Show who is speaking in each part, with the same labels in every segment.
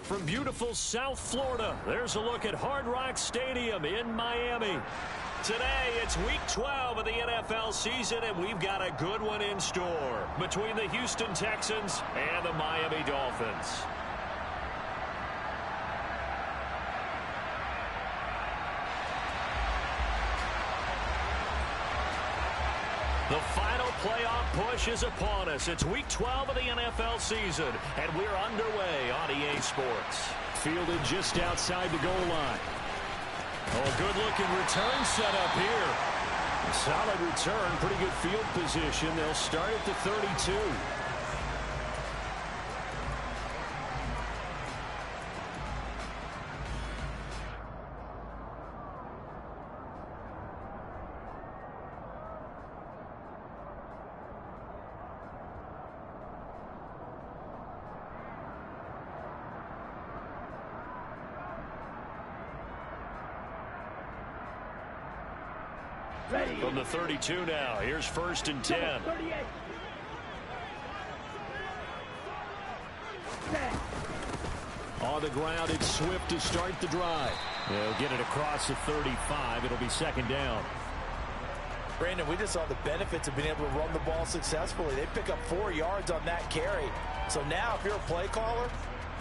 Speaker 1: from beautiful South Florida, there's a look at Hard Rock Stadium in Miami. Today, it's Week 12 of the NFL season, and we've got a good one in store between the Houston Texans and the Miami Dolphins. The final playoff push is upon us. It's Week 12 of the NFL season, and we're underway on EA Sports.
Speaker 2: Fielded just outside the goal line.
Speaker 1: Oh, good-looking return set up here. Solid return, pretty good field position. They'll start at the 32. From the 32 now, here's 1st and 10.
Speaker 2: On the ground, it's Swift to start the drive.
Speaker 1: They'll get it across the 35. It'll be 2nd down.
Speaker 3: Brandon, we just saw the benefits of being able to run the ball successfully. They pick up 4 yards on that carry. So now if you're a play caller,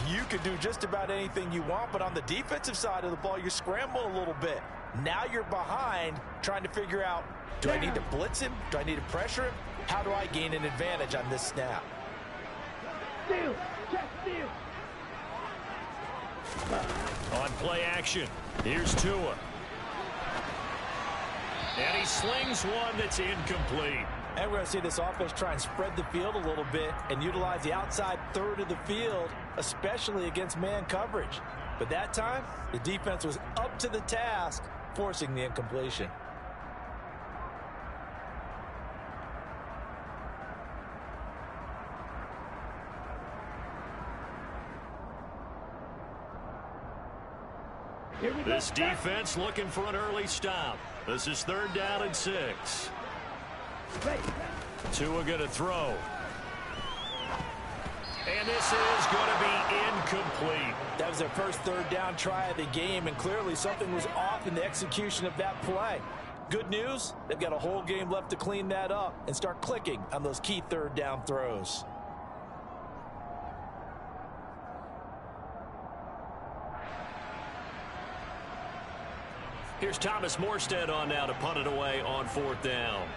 Speaker 3: you can do just about anything you want. But on the defensive side of the ball, you're scrambling a little bit. Now you're behind trying to figure out, do I need to blitz him? Do I need to pressure him? How do I gain an advantage on this snap?
Speaker 4: Steal. Check steal.
Speaker 1: On play action, here's Tua. And he slings one that's incomplete.
Speaker 3: And we're going to see this offense try and spread the field a little bit and utilize the outside third of the field, especially against man coverage. But that time, the defense was up to the task, forcing the incompletion.
Speaker 1: This defense looking for an early stop. This is 3rd down and 6. Tua going to throw. And this is going to be incomplete.
Speaker 3: That was their first 3rd down try of the game, and clearly something was off in the execution of that play. Good news, they've got a whole game left to clean that up and start clicking on those key 3rd down throws.
Speaker 1: Here's Thomas Morstead on now to punt it away on 4th down.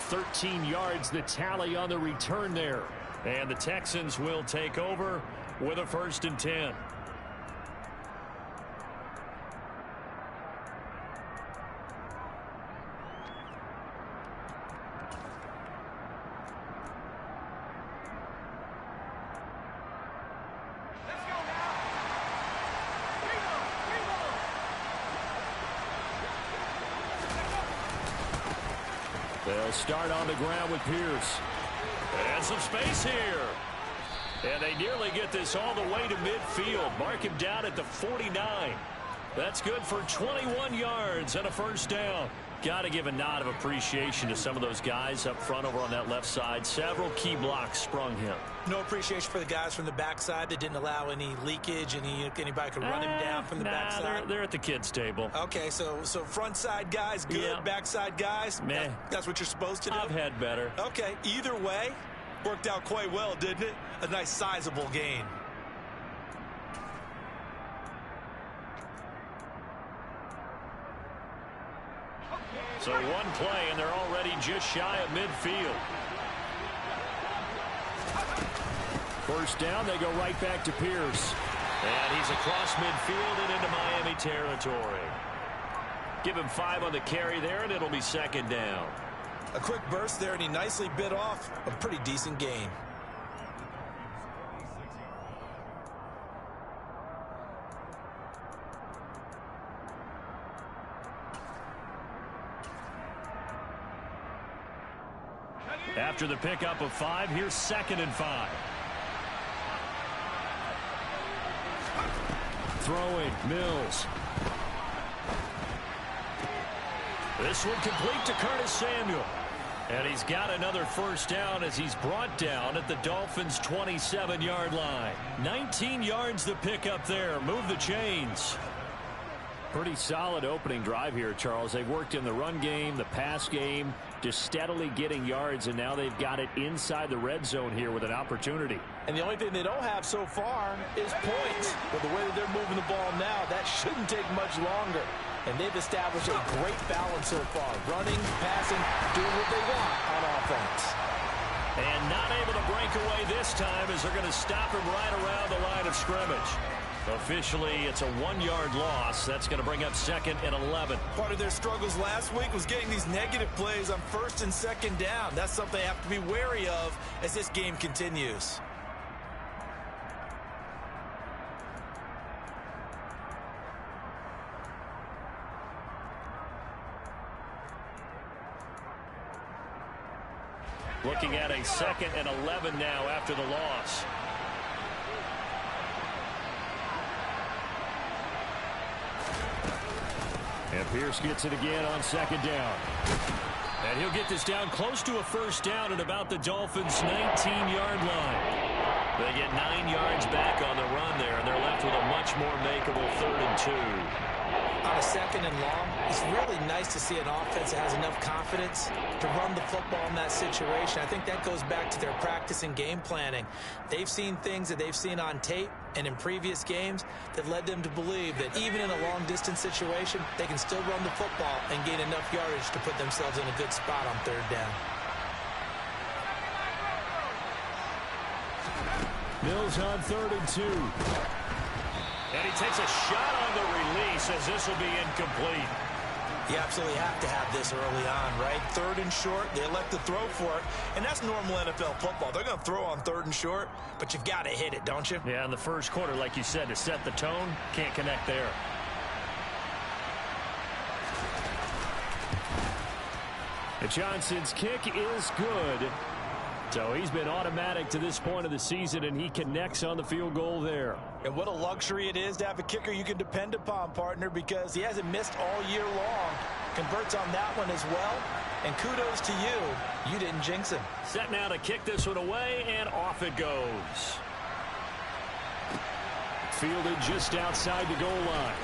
Speaker 1: $13 yards the tally on the return there. And the Texans will take over with a 1st and 10. They'll start on the ground with Pierce. And some space here. And they nearly get this all the way to midfield. Mark him down at the 49. That's good for 21 yards and a 1st down. Got to give a nod of appreciation to some of those guys up front over on that left side. Several key blocks sprung him.
Speaker 5: No appreciation for the guys from the backside that didn't allow any leakage, anybody could run him down from the backside.
Speaker 1: They're at the kids' table.
Speaker 5: Okay, so front side guys good,
Speaker 1: yeah.
Speaker 5: Backside guys,
Speaker 1: meh.
Speaker 5: That's what you're supposed to do?
Speaker 1: I've had better.
Speaker 5: Okay, either way, worked out quite well, didn't it? A nice sizable gain.
Speaker 1: So one play, and they're already just shy of midfield. 1st down, they go right back to Pierce. And he's across midfield and into Miami territory. Give him 5 on the carry there, and it'll be 2nd down.
Speaker 5: A quick burst there, and he nicely bit off a pretty decent gain.
Speaker 1: After the pickup of 5, here's 2nd and 5.
Speaker 2: throwing. Mills.
Speaker 1: This one complete to Curtis Samuel. And he's got another first down as he's brought down at the Dolphins' 27-yard line. 19 yards to pick up there. Move the chains.
Speaker 2: Pretty solid opening drive here, Charles. They've worked in the run game, the pass game, just steadily getting yards, and now they've got it inside the red zone here with an opportunity.
Speaker 3: And the only thing they don't have so far is points. But the way that they're moving the ball now, that shouldn't take much longer. And they've established a great balance so far. Running, passing, doing what they want on offense.
Speaker 1: And not able to break away this time as they're going to stop him right around the line of scrimmage. Officially, it's a 1-yard loss. That's going to bring up 2nd and 11.
Speaker 3: Part of their struggles last week was getting these negative plays on 1st and 2nd down. That's something they have to be wary of as this game continues.
Speaker 1: Looking at a 2nd and 11 now after the loss.
Speaker 2: And Pierce gets it again on 2nd down.
Speaker 1: And he'll get this down close to a first down at about the Dolphins' 19-yard line. They get 9 yards back on the run there, and they're left with a much more makeable 3rd and 2.
Speaker 5: On a 2nd and long, it's really nice to see an offense that has enough confidence to run the football in that situation. I think that goes back to their practice and game planning. They've seen things that they've seen on tape and in previous games that led them to believe that even in a long-distance situation, they can still run the football and gain enough yardage to put themselves in a good spot on 3rd down.
Speaker 2: Mills on 3rd and 2.
Speaker 1: And he takes a shot on the release as this will be incomplete.
Speaker 3: You absolutely have to have this early on, right? 3rd and short, they elect to throw for it, and that's normal NFL football. They're going to throw on 3rd and short, but you've got to hit it, don't you?
Speaker 1: Yeah, in the first quarter, like you said, to set the tone, can't connect there.
Speaker 2: And Johnson's kick is good. So he's been automatic to this point of the season, and he connects on the field goal there.
Speaker 3: And what a luxury it is to have a kicker you can depend upon, partner, because he hasn't missed all year long. Converts on that one as well. And kudos to you. You didn't jinx him.
Speaker 1: Set now to kick this one away, and off it goes.
Speaker 2: Fielded just outside the goal line.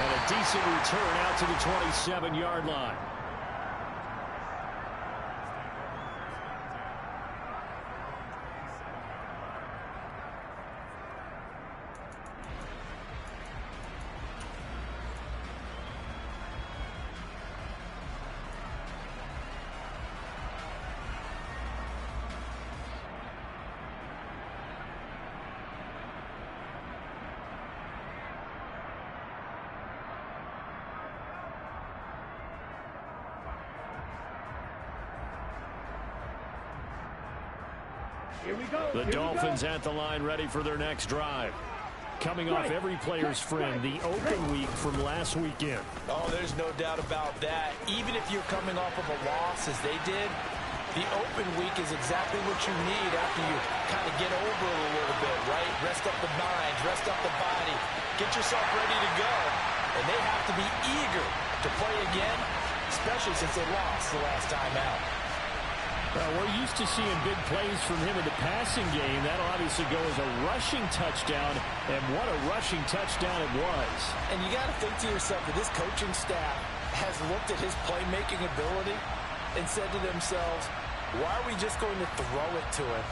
Speaker 2: And a decent return out to the 27-yard line. The Dolphins at the line ready for their next drive. Coming off every player's friend, the open week from last weekend.
Speaker 3: Oh, there's no doubt about that. Even if you're coming off of a loss as they did, the open week is exactly what you need after you kind of get over it a little bit, right? Rest up the mind, rest up the body, get yourself ready to go. And they have to be eager to play again, especially since they lost the last time out.
Speaker 2: Well, we're used to seeing big plays from him in the passing game. That'll obviously go as a rushing touchdown, and what a rushing touchdown it was.
Speaker 3: And you got to think to yourself that this coaching staff has looked at his playmaking ability and said to themselves, why are we just going to throw it to him?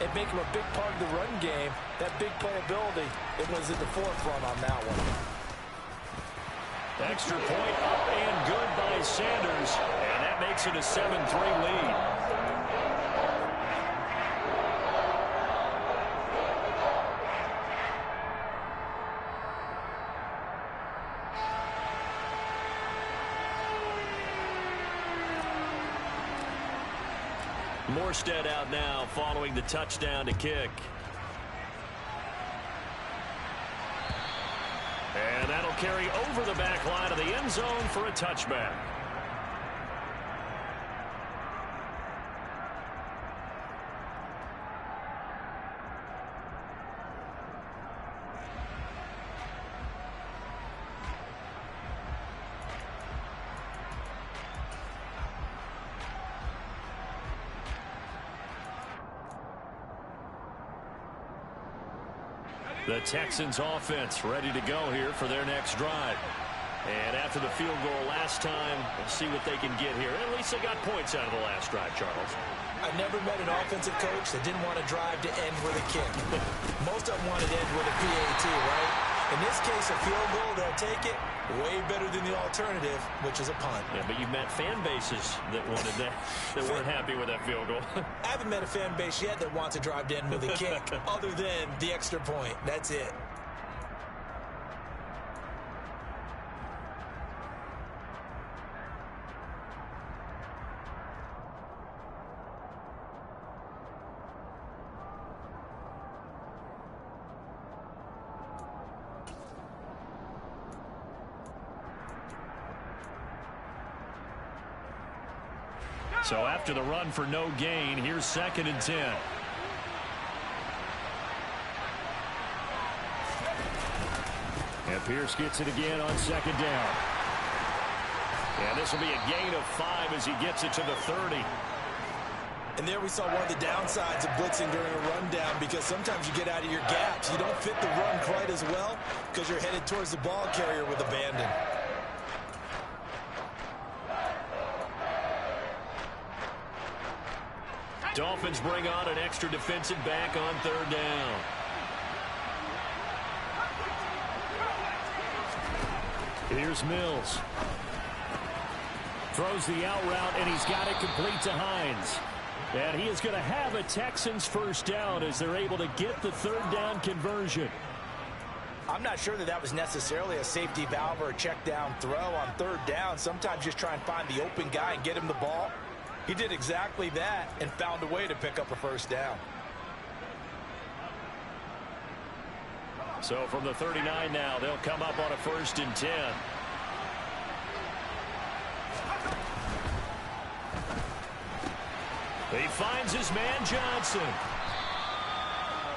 Speaker 3: And make him a big part of the run game. That big playability, it was at the forefront on that one.
Speaker 1: Extra point up and good by Sanders. And that makes it a 7-3 lead. Morstead out now following the touchdown to kick. And that'll carry over the back line of the end zone for a touchback. The Texans offense ready to go here for their next drive. And after the field goal last time, we'll see what they can get here. At least they got points out of the last drive, Charles.
Speaker 3: I never met an offensive coach that didn't want to drive to end with a kick. Most of them wanted to end with a PAT, right? In this case, a field goal, they'll take it. Way better than the alternative, which is a punt.
Speaker 1: Yeah, but you've met fan bases that wanted that, that weren't happy with that field goal.
Speaker 3: I haven't met a fan base yet that wants to drive to end with a kick, other than the extra point. That's it.
Speaker 1: So after the run for no gain, here's 2nd and 10.
Speaker 2: And Pierce gets it again on 2nd down.
Speaker 1: And this will be a gain of 5 as he gets it to the 30.
Speaker 3: And there we saw one of the downsides of blitzing during a rundown, because sometimes you get out of your gaps. You don't fit the run quite as well because you're headed towards the ball carrier with abandon.
Speaker 1: Dolphins bring on an extra defensive back on 3rd down.
Speaker 2: Here's Mills. Throws the out route, and he's got it complete to Hines. And he is going to have a Texans first down as they're able to get the 3rd down conversion.
Speaker 3: I'm not sure that was necessarily a safety valve or a check down throw on 3rd down. Sometimes just try and find the open guy and get him the ball. He did exactly that and found a way to pick up a first down.
Speaker 1: So from the 39 now, they'll come up on a 1st and 10. He finds his man Johnson.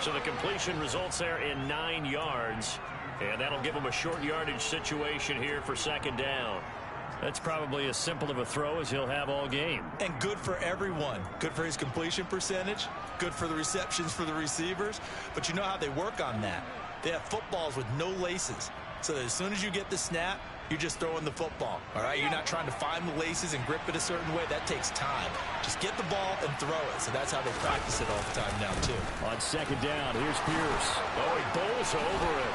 Speaker 1: So the completion results there in 9 yards. And that'll give him a short yardage situation here for 2nd down. That's probably as simple of a throw as he'll have all game.
Speaker 3: And good for everyone. Good for his completion percentage. Good for the receptions for the receivers. But you know how they work on that. They have footballs with no laces. So that as soon as you get the snap, you're just throwing the football. All right? You're not trying to find the laces and grip it a certain way. That takes time. Just get the ball and throw it. So that's how they practice it all the time now, too.
Speaker 2: On 2nd down, here's Pierce.
Speaker 1: Oh, he bowls over it.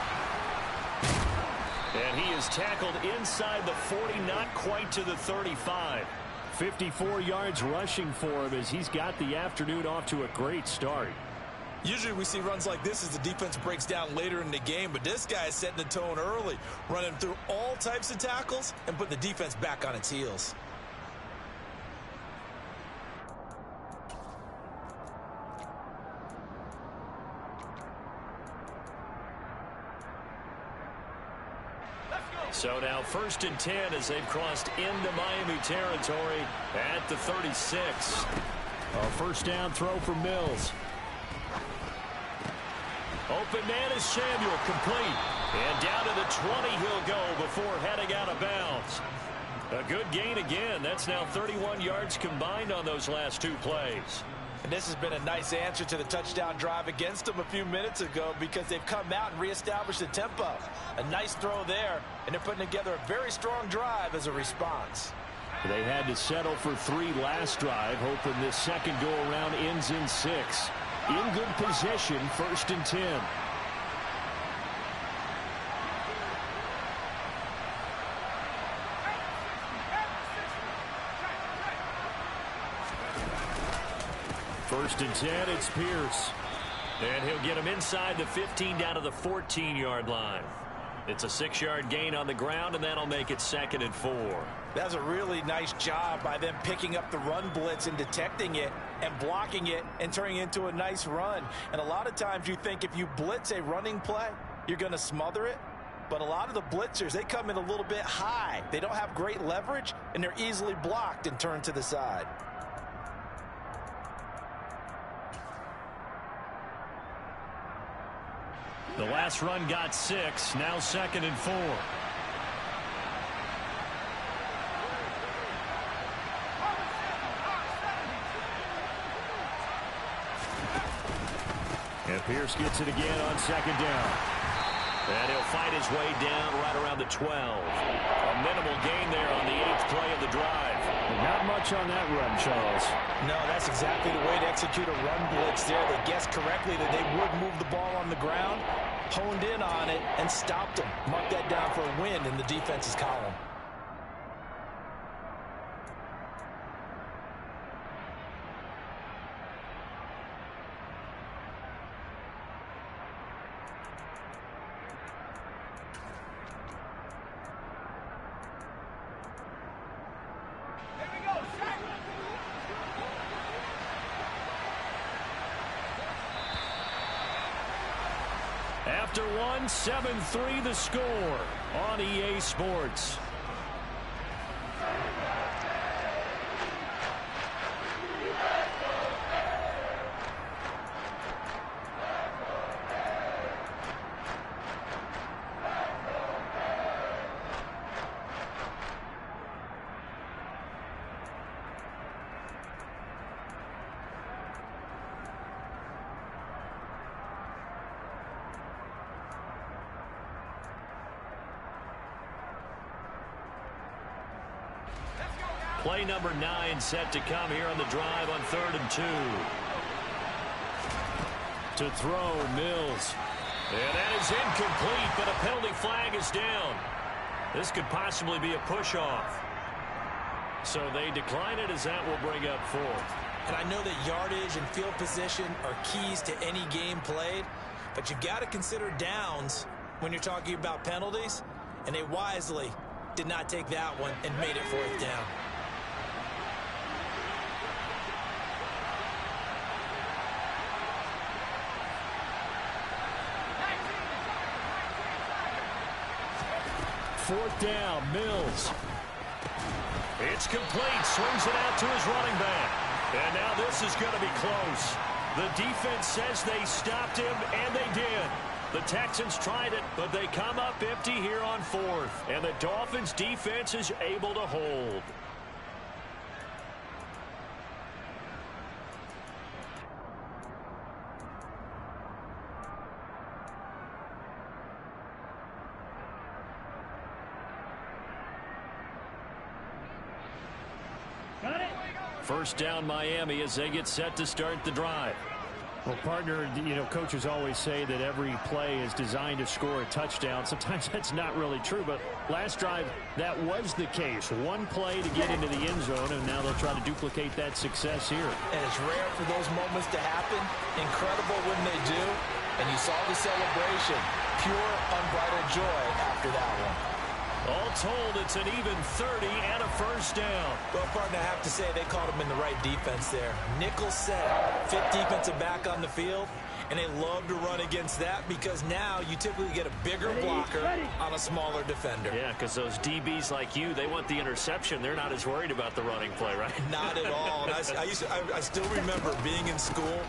Speaker 1: And he is tackled inside the 40, not quite to the 35.
Speaker 2: 54 yards rushing for him as he's got the afternoon off to a great start.
Speaker 3: Usually we see runs like this as the defense breaks down later in the game, but this guy is setting the tone early, running through all types of tackles and putting the defense back on its heels.
Speaker 1: So now 1st and 10 as they've crossed into Miami territory at the 36.
Speaker 2: A first down throw for Mills.
Speaker 1: Open man is Samuel, complete. And down to the 20 he'll go before heading out of bounds. A good gain again. That's now 31 yards combined on those last 2 plays.
Speaker 3: And this has been a nice answer to the touchdown drive against them a few minutes ago, because they've come out and reestablished the tempo. A nice throw there, and they're putting together a very strong drive as a response.
Speaker 2: They had to settle for 3 last drive, hoping this second go-around ends in 6. In good position, 1st and 10. First and 10, it's Pierce.
Speaker 1: And he'll get him inside the 15 down to the 14-yard line. It's a 6-yard gain on the ground, and that'll make it 2nd and 4.
Speaker 3: That's a really nice job by them picking up the run blitz and detecting it and blocking it and turning it into a nice run. And a lot of times you think if you blitz a running play, you're going to smother it. But a lot of the blitzers, they come in a little bit high. They don't have great leverage, and they're easily blocked and turned to the side.
Speaker 1: The last run got 6, now 2nd and 4.
Speaker 2: And Pierce gets it again on second down.
Speaker 1: And he'll fight his way down right around the 12. A minimal gain there on the 8th play of the drive.
Speaker 2: Not much on that run, Charles.
Speaker 3: No, that's exactly the way to execute a run blitz there. They guessed correctly that they would move the ball on the ground, honed in on it, and stopped them. Mark that down for a win in the defense's column.
Speaker 1: After one, 7-3 the score on EA Sports. Play number 9 set to come here on the drive on 3rd and 2. To throw, Mills. And that is incomplete, but a penalty flag is down. This could possibly be a push-off. So they decline it as that will bring up 4th.
Speaker 5: And I know that yardage and field position are keys to any game played, but you've got to consider downs when you're talking about penalties, and they wisely did not take that one and made it 4th down.
Speaker 1: Fourth down, Mills. It's complete. Swings it out to his running back. And now this is going to be close. The defense says they stopped him, and they did. The Texans tried it, but they come up empty here on 4th. And the Dolphins' defense is able to hold. First down, Miami, as they get set to start the drive.
Speaker 2: Well, partner, coaches always say that every play is designed to score a touchdown. Sometimes that's not really true, but last drive, that was the case. One play to get into the end zone, and now they'll try to duplicate that success here.
Speaker 3: And it's rare for those moments to happen. Incredible when they do. And you saw the celebration. Pure, unbridled joy after that one.
Speaker 1: All told, it's an even 30 and a first down.
Speaker 3: Well, partner, I have to say they caught him in the right defense there. Nickel set, fit defensive back on the field, and they love to run against that because now you typically get a bigger blocker on a smaller defender.
Speaker 1: Yeah, because those DBs like you, they want the interception. They're not as worried about the running play, right?
Speaker 3: Not at all. And I still remember being in school,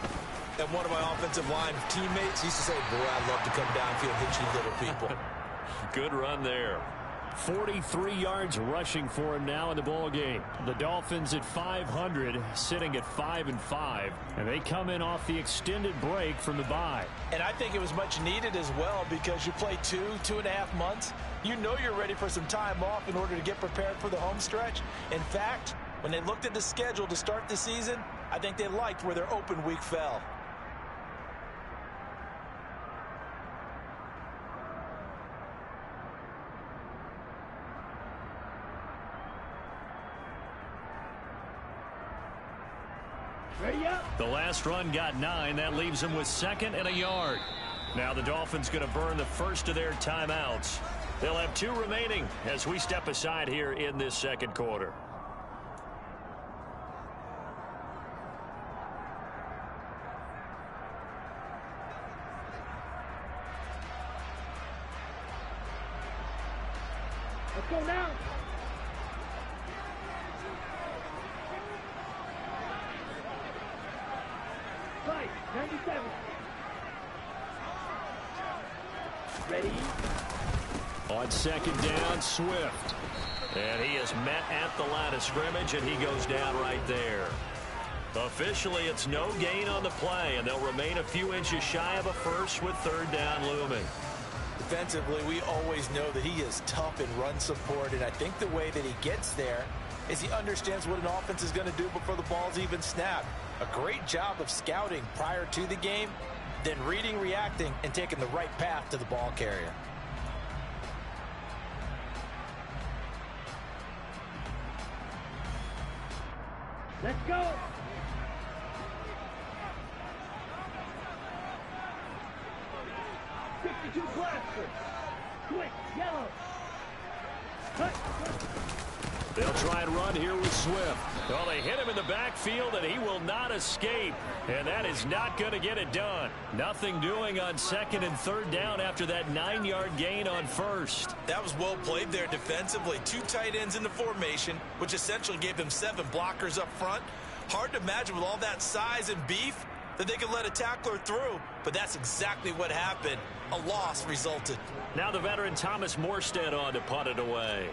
Speaker 3: and one of my offensive line teammates used to say, boy, I'd love to come downfield and hit you little people.
Speaker 1: Good run there.
Speaker 2: 43 yards rushing for him now in the ball game. The Dolphins at 500, sitting at 5-5, and they come in off the extended break from the bye.
Speaker 3: And I think it was much needed as well because you play 2.5 months. You know you're ready for some time off in order to get prepared for the home stretch. In fact, when they looked at the schedule to start the season, I think they liked where their open week fell.
Speaker 1: The last run got 9. That leaves them with 2nd and a yard. Now the Dolphins going to burn the first of their timeouts. They'll have 2 remaining as we step aside here in this second quarter.
Speaker 4: Let's go now. Fight, 97. Ready?
Speaker 1: On second down, Swift. And he is met at the line of scrimmage, and he goes down right there. Officially, it's no gain on the play, and they'll remain a few inches shy of a first with third down looming.
Speaker 3: Defensively, we always know that he is tough in run support, and I think the way that he gets there is he understands what an offense is going to do before the ball's even snapped. A great job of scouting prior to the game, then reading, reacting, and taking the right path to the ball carrier.
Speaker 4: Let's go. Blaster. Quick, yellow. Cut.
Speaker 1: They'll try and run here with Swift. Well, they hit him in the backfield, and he will not escape. And that is not going to get it done. Nothing doing on second and third down after that 9-yard gain on first.
Speaker 5: That was well played there defensively. 2 tight ends in the formation, which essentially gave them 7 blockers up front. Hard to imagine with all that size and beef that they could let a tackler through, but that's exactly what happened. A loss resulted.
Speaker 1: Now the veteran Thomas Morstead on to punt it away.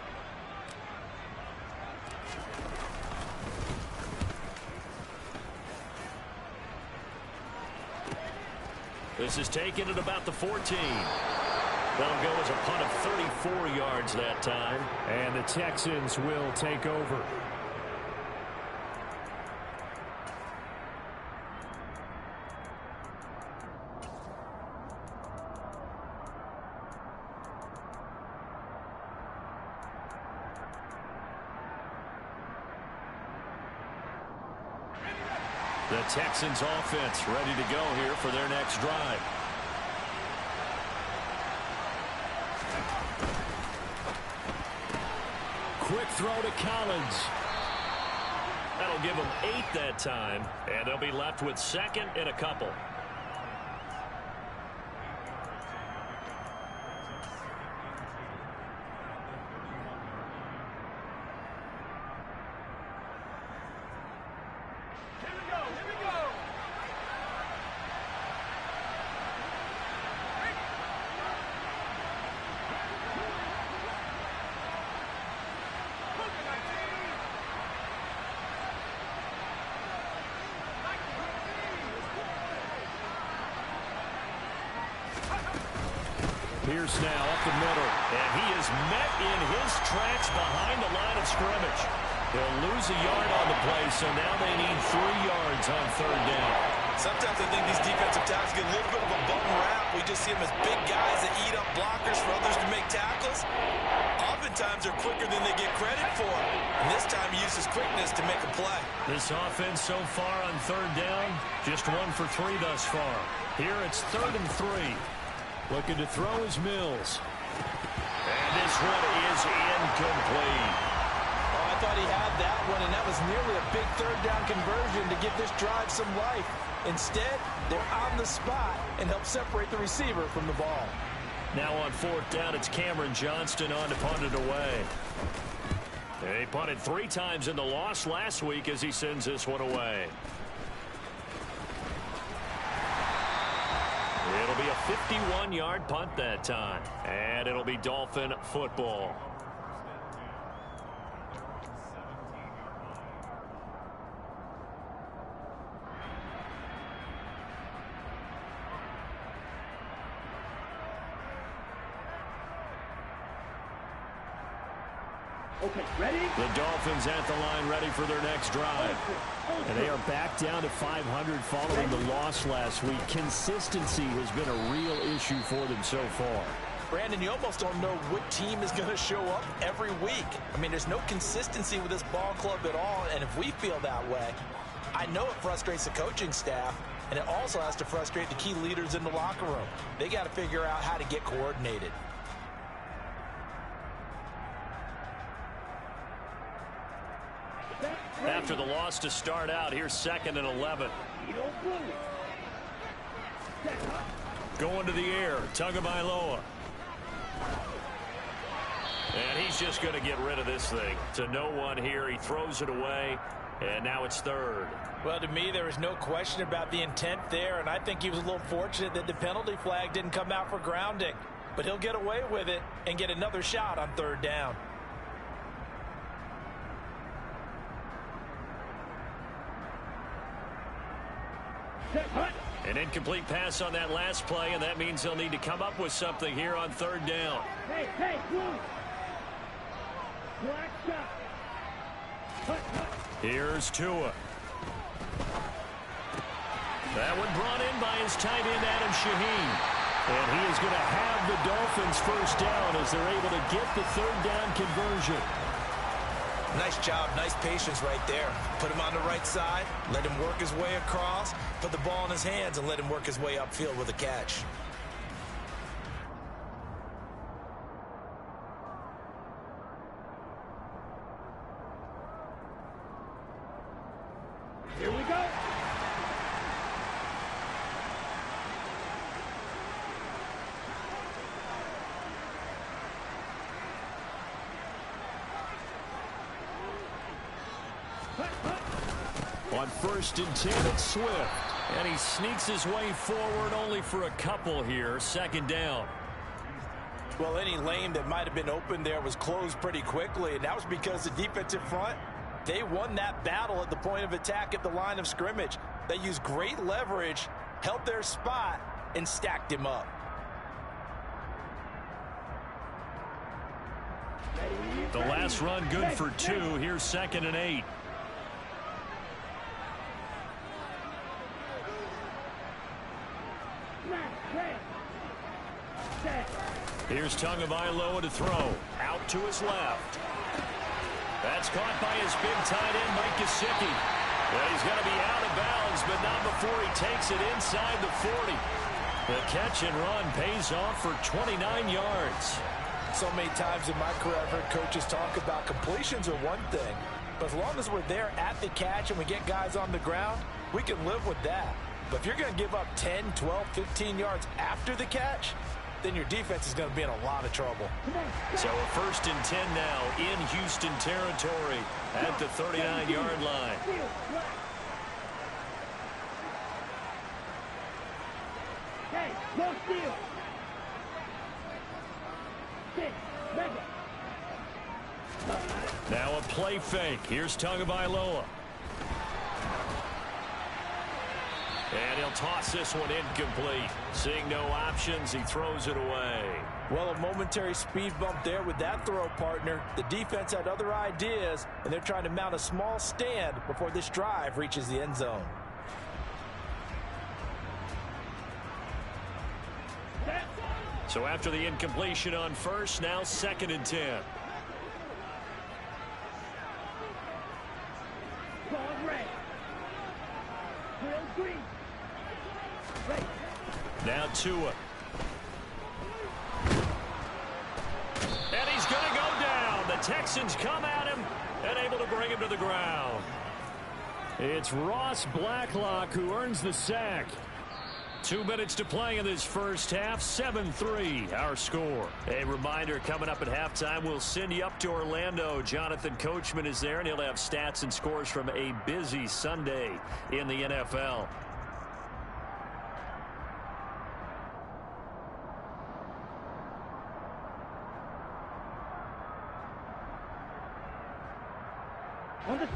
Speaker 1: This is taken at about the 14. That'll go as a punt of 34 yards that time.
Speaker 2: And the Texans will take over.
Speaker 1: The Texans offense ready to go here for their next drive. Quick throw to Collins. That'll give them 8 that time, and they'll be left with second and a couple. Pierce now up the middle, and he is met in his tracks behind the line of scrimmage. They'll lose a yard on the play, so now they need 3 yards on third down.
Speaker 5: Sometimes I think these defensive tackles get a little bit of a bum rap. We just see them as big guys that eat up blockers for others to make tackles. Oftentimes they're quicker than they get credit for. And this time he uses quickness to make a play.
Speaker 1: This offense so far on third down, just 1 for 3 thus far. Here it's 3rd and 3. Looking to throw is Mills. And this one is incomplete.
Speaker 3: Oh, I thought he had that one, and that was nearly a big third down conversion to give this drive some life. Instead, they're on the spot and help separate the receiver from the ball.
Speaker 1: Now on 4th down, it's Cameron Johnston on to punt it away. He punted 3 times in the loss last week as he sends this one away. It'll be a 51-yard punt that time, and it'll be Dolphin football.
Speaker 4: Okay, ready?
Speaker 1: The Dolphins at the line ready for their next drive.
Speaker 2: And they are back down to 500 following the loss last week. Consistency has been a real issue for them so far.
Speaker 3: Brandon, you almost don't know what team is going to show up every week. I mean, there's no consistency with this ball club at all, and if we feel that way, I know it frustrates the coaching staff, and it also has to frustrate the key leaders in the locker room. They got to figure out how to get coordinated.
Speaker 1: After the loss to start out, here's 2nd and 11. Going to the air, Tagovailoa. And he's just going to get rid of this thing. To no one here, he throws it away, and now it's 3rd.
Speaker 3: Well, to me, there is no question about the intent there, and I think he was a little fortunate that the penalty flag didn't come out for grounding. But he'll get away with it and get another shot on 3rd down.
Speaker 1: An incomplete pass on that last play, and that means they'll need to come up with something here on third down.
Speaker 4: Hey, move. Black shot.
Speaker 1: Here's Tua. That one brought in by his tight end, Adam Shaheen.
Speaker 2: And he is going to have the Dolphins first down as they're able to get the third down conversion.
Speaker 3: Nice job, nice patience right there. Put him on the right side, let him work his way across, put the ball in his hands, and let him work his way upfield with a catch.
Speaker 4: Here we go.
Speaker 1: On 1st and 10, it's Swift. And he sneaks his way forward only for a couple here. 2nd down.
Speaker 3: Well, any lane that might have been open there was closed pretty quickly, and that was because the defensive front, they won that battle at the point of attack at the line of scrimmage. They used great leverage, held their spot, and stacked him up.
Speaker 1: The last run good for 2. Here's 2nd and 8. Here's Tagovailoa to throw. Out to his left. That's caught by his big tight end, Mike Gesicki. Well, he's going to be out of bounds, but not before he takes it inside the 40. The catch and run pays off for 29 yards.
Speaker 3: So many times in my career, I've heard coaches talk about completions are one thing, but as long as we're there at the catch and we get guys on the ground, we can live with that. But if you're going to give up 10, 12, 15 yards after the catch, then your defense is going to be in a lot of trouble.
Speaker 1: So a 1st and 10 now in Houston territory at the 39-yard line.
Speaker 4: Hey, no steal.
Speaker 1: Now a play fake. Here's Tagovailoa. And he'll toss this one incomplete. Seeing no options, he throws it away.
Speaker 3: Well, a momentary speed bump there with that throw, partner. The defense had other ideas, and they're trying to mount a small stand before this drive reaches the end zone.
Speaker 1: So after the incompletion on 1st, now 2nd and 10. Now Tua. And he's going to go down. The Texans come at him and able to bring him to the ground.
Speaker 2: It's Ross Blacklock who earns the sack.
Speaker 1: 2 minutes to play in this first half. 7-3 our score. A reminder, coming up at halftime, we'll send you up to Orlando. Jonathan Coachman is there, and he'll have stats and scores from a busy Sunday in the NFL.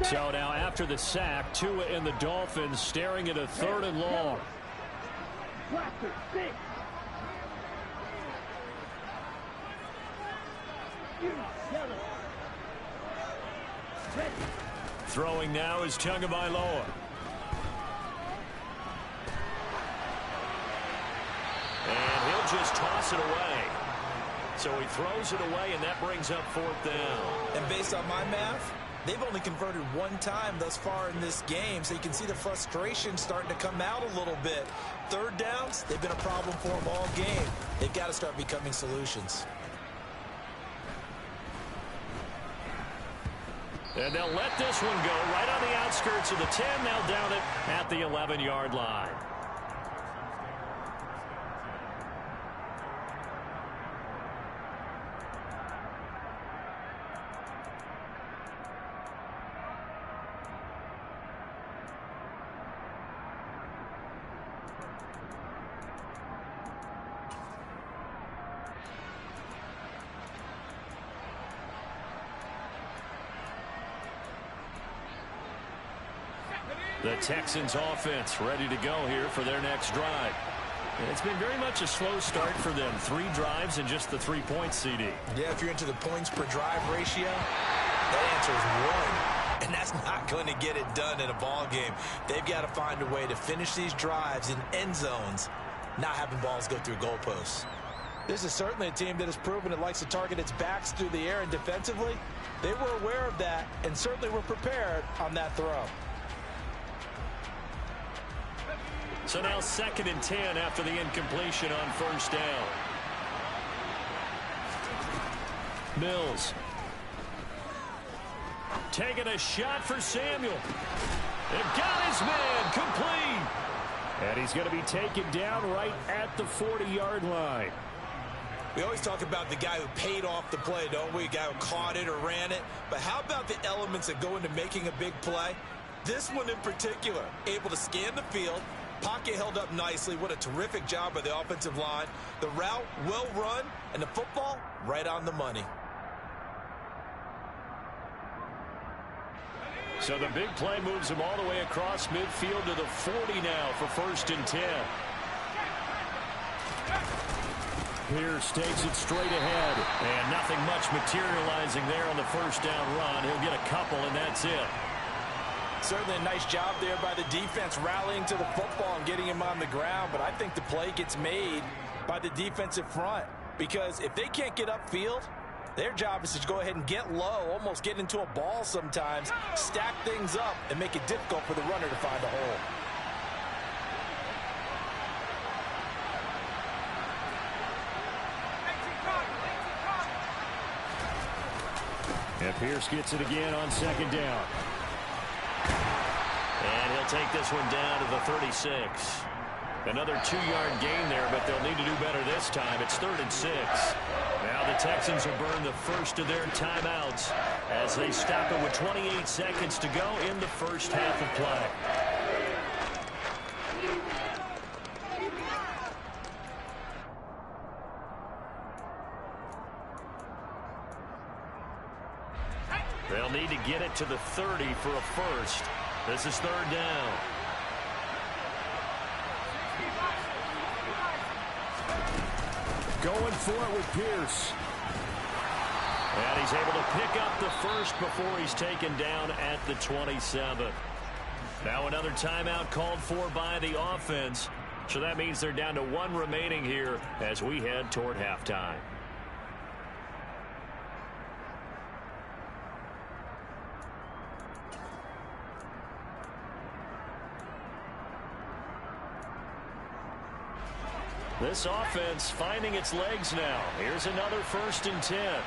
Speaker 2: So now after the sack, Tua and the Dolphins staring at a 3rd and long.
Speaker 1: Throwing now is Tagovailoa. And he'll just toss it away. So he throws it away, and that brings up 4th down.
Speaker 3: And based on my math, they've only converted 1 time thus far in this game, so you can see the frustration starting to come out a little bit. 3rd downs, they've been a problem for them all game. They've got to start becoming solutions.
Speaker 1: And they'll let this one go right on the outskirts of the 10. They'll down it at the 11-yard line. The Texans offense ready to go here for their next drive.
Speaker 2: And it's been very much a slow start for them. 3 drives and just the 3 points, CD.
Speaker 5: Yeah, if you're into the points per drive ratio, that answer is 1. And that's not going to get it done in a ball game. They've got to find a way to finish these drives in end zones, not having balls go through goalposts.
Speaker 3: This is certainly a team that has proven it likes to target its backs through the air, and defensively, they were aware of that and certainly were prepared on that throw.
Speaker 1: So now 2nd and 10 after the incompletion on 1st down. Mills. Taking a shot for Samuel. They've got his man complete.
Speaker 2: And he's going to be taken down right at the 40-yard line.
Speaker 5: We always talk about the guy who paid off the play, don't we? A guy who caught it or ran it. But how about the elements that go into making a big play? This one in particular, able to scan the field. Pocket held up nicely. What a terrific job by the offensive line. The route well run, and the football right on the money.
Speaker 1: So the big play moves him all the way across midfield to the 40 now for 1st and 10.
Speaker 2: Pierce takes it straight ahead.
Speaker 1: And nothing much materializing there on the 1st down run. He'll get a couple, and that's it.
Speaker 3: Certainly a nice job there by the defense rallying to the football and getting him on the ground, but I think the play gets made by the defensive front, because if they can't get upfield, their job is to go ahead and get low, almost get into a ball sometimes, stack things up, and make it difficult for the runner to find a hole.
Speaker 2: And Pierce gets it again on 2nd down.
Speaker 1: And he'll take this one down to the 36. Another 2-yard gain there, but they'll need to do better this time. It's 3rd and 6. Now the Texans will burn the first of their timeouts as they stop it with 28 seconds to go in the first half of play. They'll need to get it to the 30 for a first. This is 3rd down.
Speaker 2: Going for it with Pierce.
Speaker 1: And he's able to pick up the first before he's taken down at the 27. Now another timeout called for by the offense. So that means they're down to 1 remaining here as we head toward halftime. This offense finding its legs now. Here's another 1st and 10.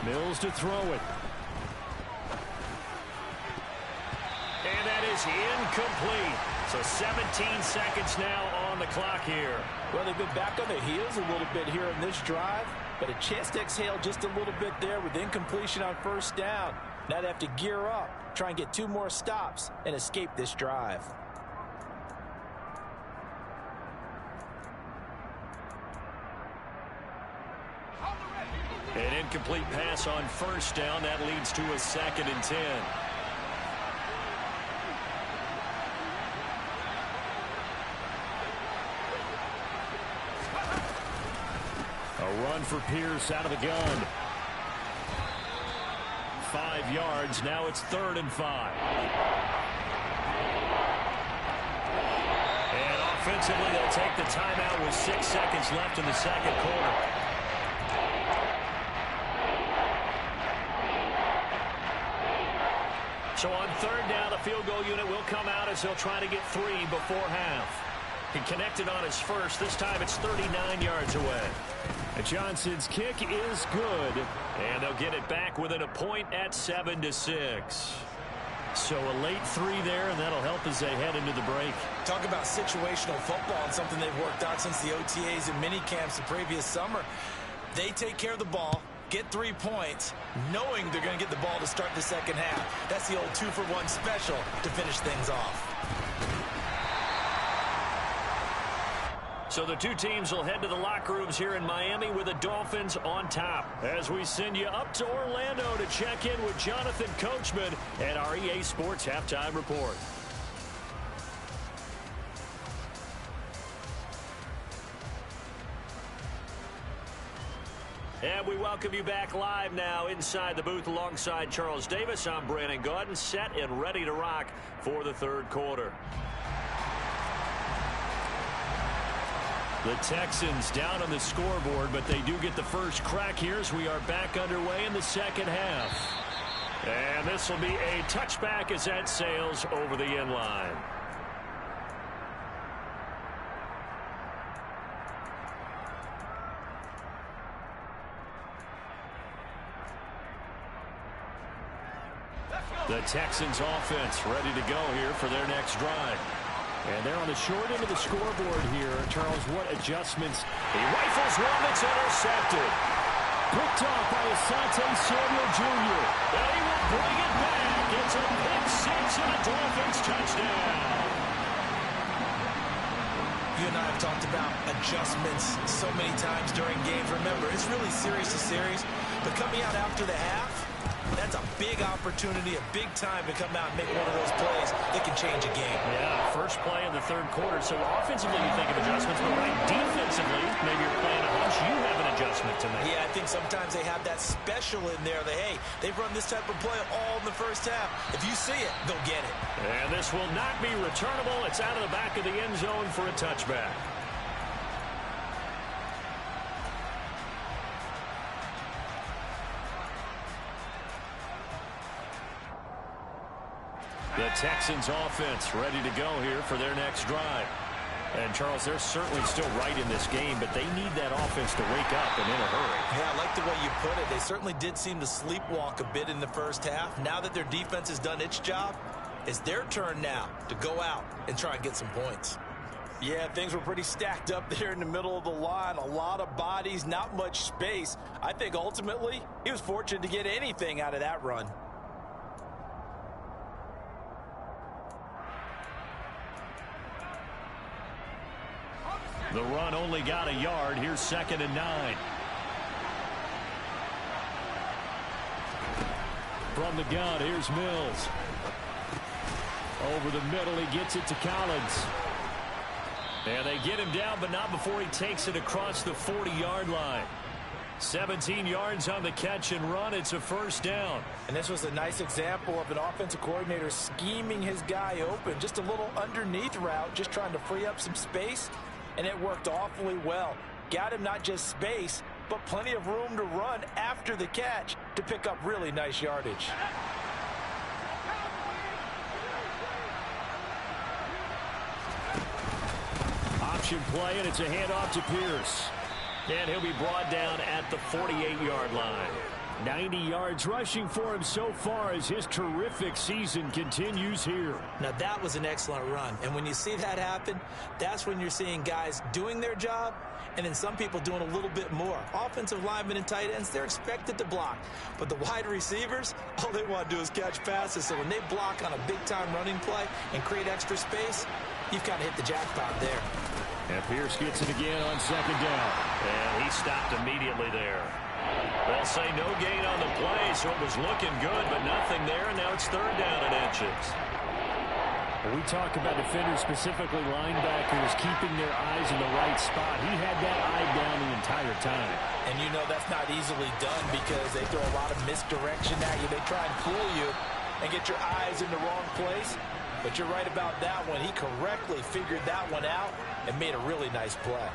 Speaker 2: Mills to throw it.
Speaker 1: And that is incomplete. So 17 seconds now on the clock here.
Speaker 3: Well, they've been back on their heels a little bit here in this drive, but a chance to exhale just a little bit there with incompletion on 1st down. Now they have to gear up, try and get 2 more stops, and escape this drive.
Speaker 1: An incomplete pass on 1st down. That leads to a 2nd and 10.
Speaker 2: A run for Pierce out of the gun.
Speaker 1: 5 yards. Now it's 3rd and 5. And offensively, they'll take the timeout with 6 seconds left in the 2nd quarter. So on 3rd down, the field goal unit will come out as they'll try to get 3 before half. He connected on his first. This time it's 39 yards away.
Speaker 2: And Johnson's kick is good.
Speaker 1: And they'll get it back within a point at 7-6. So a late 3 there, and that'll help as they head into the break.
Speaker 5: Talk about situational football and something they've worked out since the OTAs and mini camps the previous summer. They take care of the ball, get 3 points, knowing they're going to get the ball to start the second half. That's the old 2-for-1 special to finish things off.
Speaker 1: So So the two teams will head to the locker rooms here in Miami with the Dolphins on top. As we send you up to Orlando to check in with Jonathan Coachman at our EA Sports Halftime Report. And we welcome you back live now inside the booth alongside Charles Davis. I'm Brandon Gaudin, set and ready to rock for the third quarter. The Texans down on the scoreboard, but they do get the first crack here as we are back underway in the second half. And this will be a touchback as that sails over the end line. The Texans offense ready to go here for their next drive. And they're on the short end of the scoreboard here. Charles, what adjustments? He rifles one that's intercepted.
Speaker 2: Picked off by Asante Samuel Jr.
Speaker 1: They will bring it back. It's a pick six and a Dolphins touchdown.
Speaker 5: You and I have talked about adjustments so many times during games. Remember, it's really series to series. But coming out after the half, that's a big opportunity, a big time to come out and make one of those plays that can change a game.
Speaker 1: Yeah, first play in the third quarter. So offensively, you think of adjustments, but right defensively, maybe you're playing a hunch. You have an adjustment to make.
Speaker 5: Yeah, I think sometimes they have that special in there that, hey, they've run this type of play all in the first half. If you see it, go get it.
Speaker 1: And this will not be returnable. It's out of the back of the end zone for a touchback. The Texans offense ready to go here for their next drive. And, Charles, they're certainly still right in this game, but they need that offense to wake up and in a hurry.
Speaker 5: Yeah, I like the way you put it. They certainly did seem to sleepwalk a bit in the first half. Now that their defense has done its job, it's their turn now to go out and try and get some points.
Speaker 3: Yeah, things were pretty stacked up there in the middle of the line. A lot of bodies, not much space. I think ultimately he was fortunate to get anything out of that run.
Speaker 1: The run only got a yard. Here's 2nd and 9.
Speaker 2: From the gun, here's Mills. Over the middle, he gets it to Collins.
Speaker 1: And they get him down, but not before he takes it across the 40-yard line. 17 yards on the catch and run. It's a first down.
Speaker 3: And this was a nice example of an offensive coordinator scheming his guy open. Just a little underneath route, just trying to free up some space. And it worked awfully well. Got him not just space, but plenty of room to run after the catch to pick up really nice yardage.
Speaker 2: Option play, and it's a handoff to Pierce.
Speaker 1: And he'll be brought down at the 48-yard line.
Speaker 2: 90 yards rushing for him so far as his terrific season continues here.
Speaker 5: Now, that was an excellent run. And when you see that happen, that's when you're seeing guys doing their job and then some people doing a little bit more. Offensive linemen and tight ends, they're expected to block. But the wide receivers, all they want to do is catch passes. So when they block on a big-time running play and create extra space, you've got to hit the jackpot there.
Speaker 2: And Pierce gets it again on 2nd down.
Speaker 1: And he stopped immediately there. They'll say no gain on the play, so it was looking good, but nothing there, and now it's 3rd down and inches.
Speaker 2: When we talk about defenders, specifically linebackers, keeping their eyes in the right spot. He had that eye down the entire time.
Speaker 3: And you know that's not easily done because they throw a lot of misdirection at you. They try and fool you and get your eyes in the wrong place. But you're right about that one. He correctly figured that one out and made a really nice play.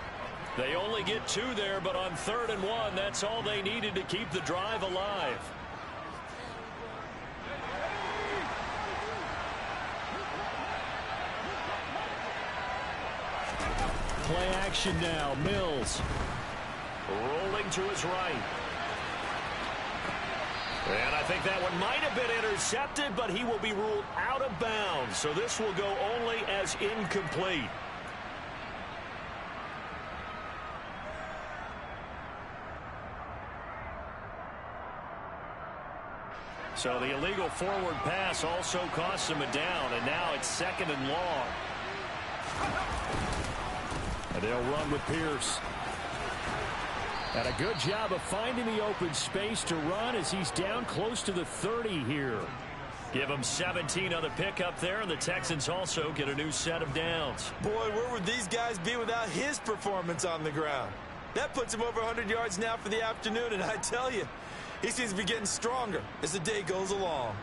Speaker 1: They only get 2 there, but on 3rd and 1, that's all they needed to keep the drive alive.
Speaker 2: Play action now. Mills.
Speaker 1: Rolling to his right. And I think that one might have been intercepted, but he will be ruled out of bounds. So this will go only as incomplete. So the illegal forward pass also costs him a down, and now it's 2nd and long.
Speaker 2: And they'll run with Pierce. And a good job of finding the open space to run as he's down close to the 30 here.
Speaker 1: Give him 17 on the pickup there, and the Texans also get a new set of downs.
Speaker 3: Boy, where would these guys be without his performance on the ground? That puts him over 100 yards now for the afternoon, and I tell you, he seems to be getting stronger as the day goes along.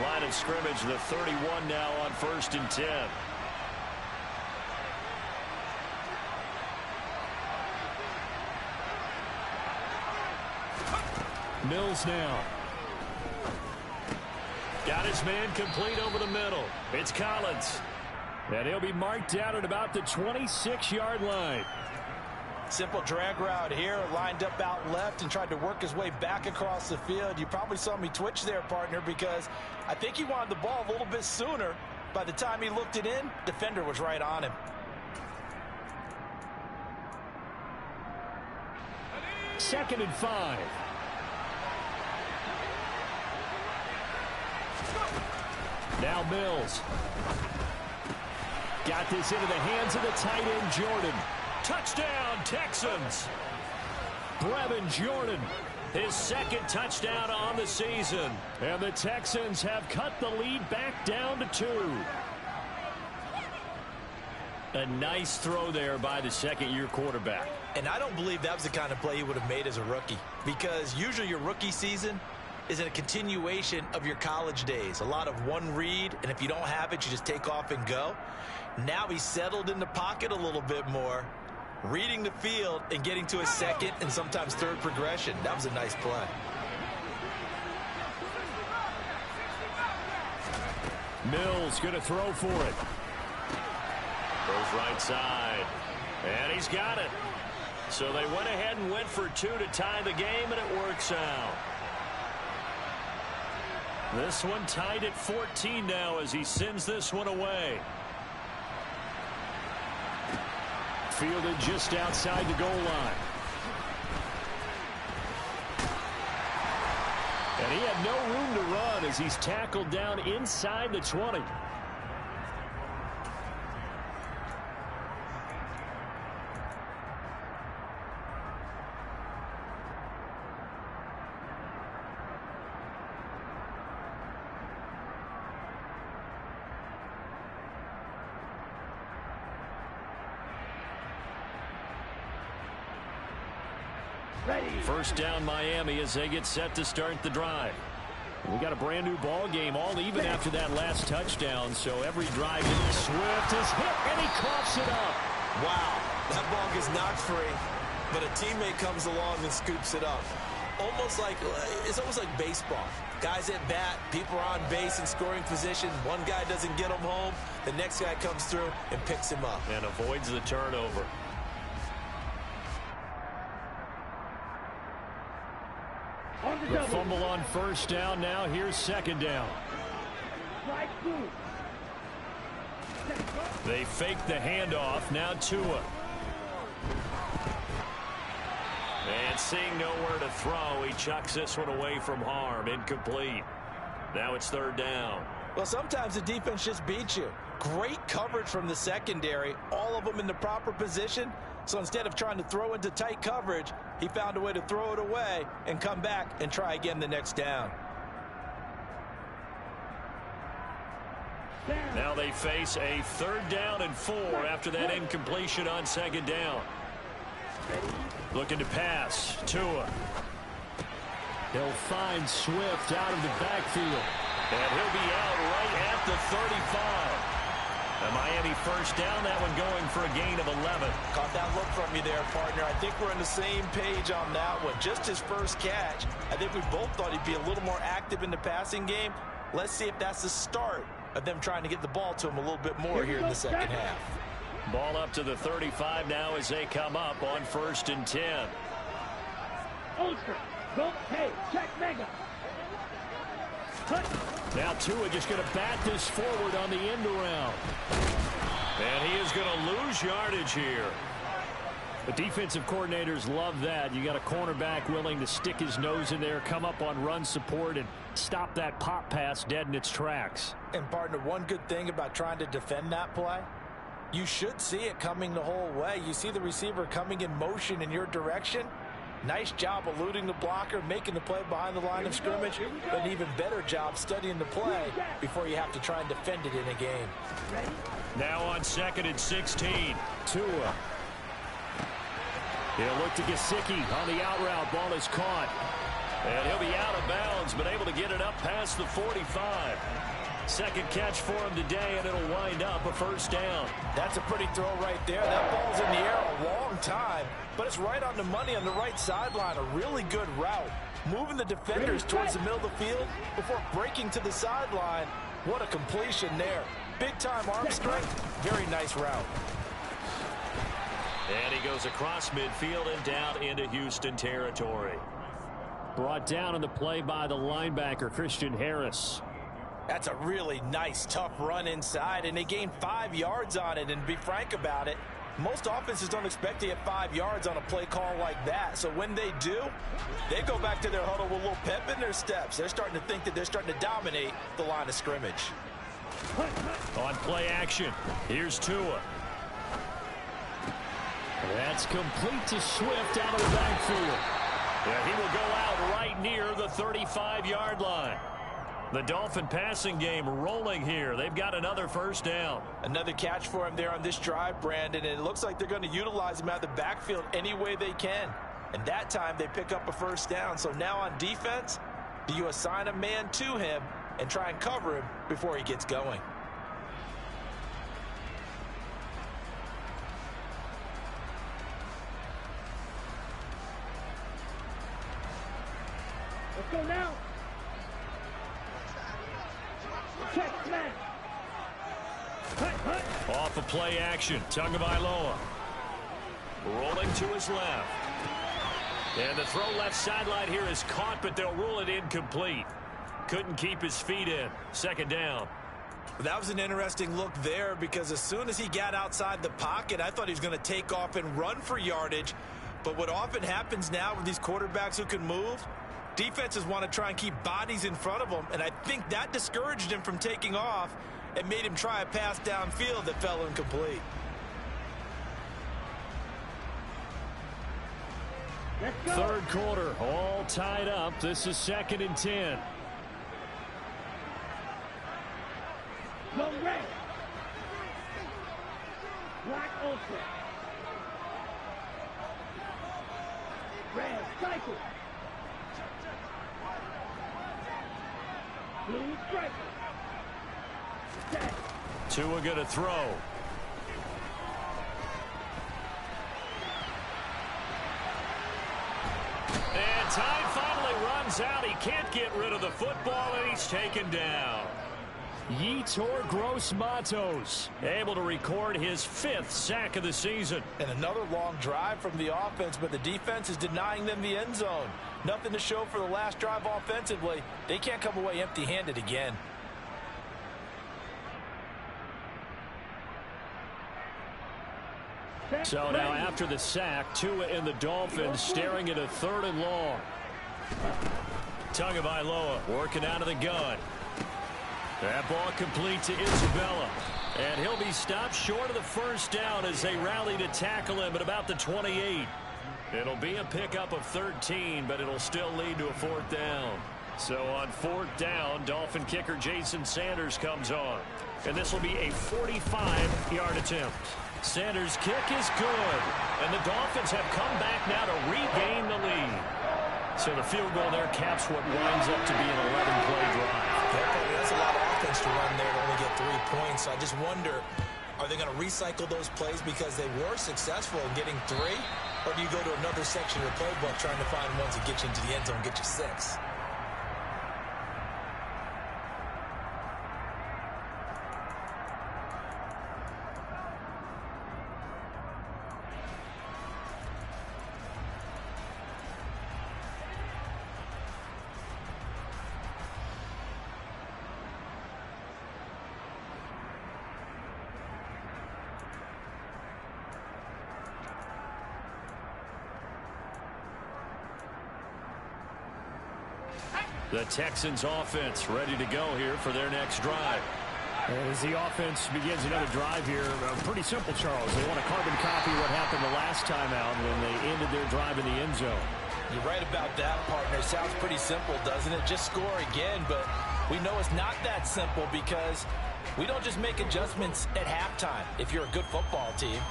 Speaker 1: Line of scrimmage, the 31 now on 1st and 10.
Speaker 2: Mills now.
Speaker 1: Got his man complete over the middle. It's Collins.
Speaker 2: And he'll be marked down at about the 26-yard line.
Speaker 3: Simple drag route here, lined up out left and tried to work his way back across the field. You probably saw me twitch there, partner, because I think he wanted the ball a little bit sooner. By the time he looked it in, defender was right on him.
Speaker 2: Second and 5. Now Mills. Got this into the hands of the tight end, Jordan.
Speaker 1: Touchdown, Texans.
Speaker 2: Brevin Jordan.
Speaker 1: His second touchdown on the season.
Speaker 2: And the Texans have cut the lead back down to 2.
Speaker 1: A nice throw there by the second-year quarterback.
Speaker 3: And I don't believe that was the kind of play he would have made as a rookie, because usually your rookie season is a continuation of your college days. A lot of one read, and if you don't have it, you just take off and go. Now he's settled in the pocket a little bit more, reading the field and getting to his second and sometimes third progression. That was a nice play.
Speaker 2: Mills going to throw for it.
Speaker 1: Goes right side. And he's got it. So they went ahead and went for 2 to tie the game, and it works out. This one tied at 14 now as he sends this one away.
Speaker 2: Fielded just outside the goal line. And he had no room to run as he's tackled down inside the 20.
Speaker 1: First down Miami as they get set to start the drive.
Speaker 2: We got a brand new ball game, all even after that last touchdown. So every drive, Swift is hit and he coughs it up.
Speaker 3: Wow, that ball gets knocked free, but a teammate comes along and scoops it up. It's almost like baseball. Guys at bat, people are on base in scoring position. One guy doesn't get him home, the next guy comes through and picks him up.
Speaker 1: And avoids the turnover.
Speaker 2: The fumble on first down. Now here's second down.
Speaker 1: They fake the handoff. Now Tua. And seeing nowhere to throw, he chucks this one away from harm. Incomplete. Now it's third down.
Speaker 3: Well, sometimes the defense just beats you. Great coverage from the secondary. All of them in the proper position. So instead of trying to throw into tight coverage, he found a way to throw it away and come back and try again the next down.
Speaker 1: Now they face a third down and 4 after that incompletion on second down. Looking to pass. Tua.
Speaker 2: He'll find Swift out of the backfield.
Speaker 1: And he'll be out right at the 35. A Miami first down, that one going for a gain of 11.
Speaker 3: Caught that look from you there, partner. I think we're on the same page on that one. Just his first catch. I think we both thought he'd be a little more active in the passing game. Let's see if that's the start of them trying to get the ball to him a little bit more here in the second half.
Speaker 1: Ball up to the 35 now as they come up on 1st and 10.
Speaker 4: Ulster, don't pay, check mega.
Speaker 2: Now Tua just going to bat this forward on the end around.
Speaker 1: And he is going to lose yardage here.
Speaker 2: The defensive coordinators love that. You got a cornerback willing to stick his nose in there, come up on run support, and stop that pop pass dead in its tracks.
Speaker 3: And, partner, one good thing about trying to defend that play, you should see it coming the whole way. You see the receiver coming in motion in your direction. Nice job eluding the blocker, making the play behind the line of scrimmage, but an even better job studying the play before you have to try and defend it in a game.
Speaker 1: Now on 2nd and 16.
Speaker 2: Tua. He'll look to Gesicki on the out route. Ball is caught.
Speaker 1: And he'll be out of bounds, but able to get it up past the 45. Second catch for him today, and it'll wind up a first down.
Speaker 3: That's a pretty throw right there. That ball's in the air a long time, but it's right on the money on the right sideline. A really good route. Moving the defenders towards the middle of the field before breaking to the sideline. What a completion there. Big-time arm strength. Very nice route.
Speaker 1: And he goes across midfield and down into Houston territory.
Speaker 2: Brought down on the play by the linebacker, Christian Harris.
Speaker 3: That's a really nice, tough run inside, and they gained 5 yards on it. And to be frank about it, most offenses don't expect to get 5 yards on a play call like that. So when they do, they go back to their huddle with a little pep in their steps. They're starting to think that they're starting to dominate the line of scrimmage.
Speaker 1: On play action, here's Tua.
Speaker 2: That's complete to Swift out of the backfield.
Speaker 1: Yeah, he will go out right near the 35-yard line. The Dolphin passing game rolling here. They've got another first down.
Speaker 3: Another catch for him there on this drive, Brandon, and it looks like they're going to utilize him out of the backfield any way they can. And that time they pick up a first down. So now on defense, do you assign a man to him and try and cover him before he gets going?
Speaker 4: Let's go now. Check, man.
Speaker 1: Off of play action, Tagovailoa. Rolling to his left. And the throw left sideline here is caught, but they'll rule it incomplete. Couldn't keep his feet in. Second down.
Speaker 3: That was an interesting look there because as soon as he got outside the pocket, I thought he was going to take off and run for yardage. But what often happens now with these quarterbacks who can move, defenses want to try and keep bodies in front of them, and I think that discouraged him from taking off and made him try a pass downfield that fell incomplete.
Speaker 2: Third quarter, all tied up. This is 2nd and 10.
Speaker 4: No red. Black ultra. Red cycle. Blue striker. Set.
Speaker 1: Tua going to throw. And time finally runs out. He can't get rid of the football, and he's taken down.
Speaker 2: Yetur Gross-Matos able to record his 5th sack of the season.
Speaker 3: And another long drive from the offense, but the defense is denying them the end zone. Nothing to show for the last drive offensively. They can't come away empty-handed again.
Speaker 2: So now after the sack, Tua and the Dolphins staring at a 3rd and long.
Speaker 1: Tagovailoa working out of the gun. That ball complete to Isabella. And he'll be stopped short of the first down as they rally to tackle him at about the 28. It'll be a pickup of 13, but it'll still lead to a 4th down. So on 4th down, Dolphin kicker Jason Sanders comes on. And this will be a 45-yard attempt. Sanders' kick is good. And the Dolphins have come back now to regain the lead. So the field goal there caps what winds up to be an 11-play drive.
Speaker 3: That's a lot of offense to run there to only get 3 points. So I just wonder, are they going to recycle those plays because they were successful in getting 3? Or do you go to another section of the playbook trying to find ones that get you into the end zone and get you 6?
Speaker 1: The Texans offense ready to go here for their next drive.
Speaker 2: As the offense begins another drive here, pretty simple, Charles. They want to carbon copy what happened the last time out when they ended their drive in the end zone.
Speaker 3: You're right about that, partner. Sounds pretty simple, doesn't it? Just score again, but we know it's not that simple because we don't just make adjustments at halftime if you're a good football team.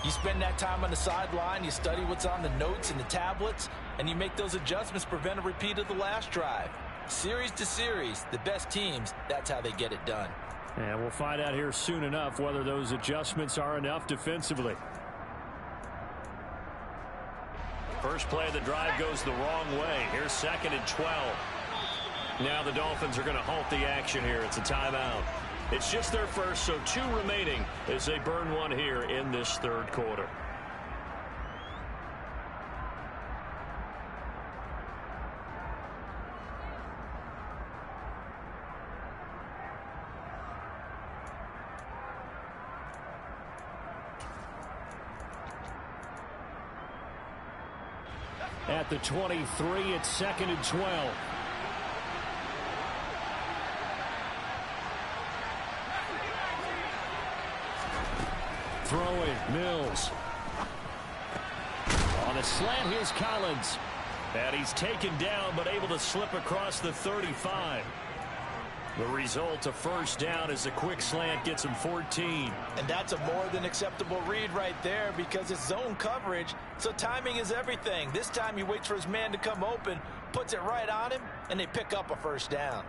Speaker 3: You spend that time on the sideline, you study what's on the notes and the tablets, and you make those adjustments to prevent a repeat of the last drive. Series to series, the best teams, that's how they get it done.
Speaker 2: And we'll find out here soon enough whether those adjustments are enough defensively.
Speaker 1: First play of the drive goes the wrong way. Here's 2nd and 12. Now the Dolphins are going to halt the action here. It's a timeout. It's just their first, so 2 remaining as they burn one here in this third quarter.
Speaker 2: At the 23, it's 2nd and 12. Throwing, Mills. On a slant, here's Collins.
Speaker 1: And he's taken down, but able to slip across the 35. The result, a first down as a quick slant gets him 14.
Speaker 3: And that's a more than acceptable read right there because it's zone coverage, so timing is everything. This time he waits for his man to come open, puts it right on him, and they pick up a first down.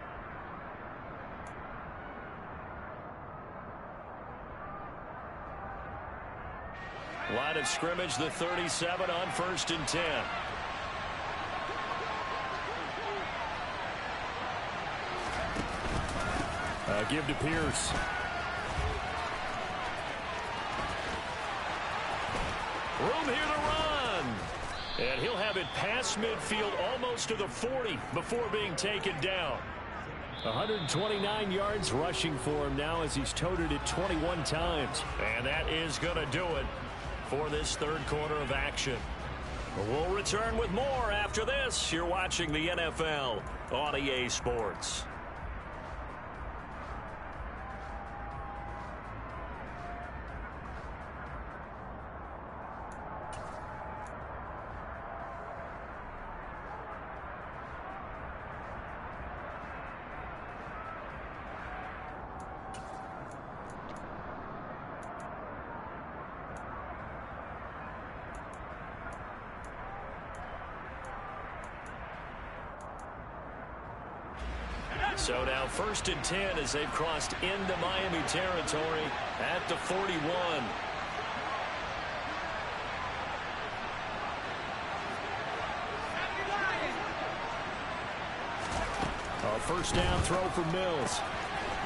Speaker 1: Line of scrimmage, the 37 on 1st and 10.
Speaker 2: Give to Pierce.
Speaker 1: Room here to run. And he'll have it past midfield almost to the 40 before being taken down.
Speaker 2: 129 yards rushing for him now as he's toted it 21 times.
Speaker 1: And that is going to do it for this third quarter of action. We'll return with more after this. You're watching the NFL on EA Sports. So now 1st and 10 as they've crossed into Miami territory at the 41.
Speaker 2: A first down throw for Mills.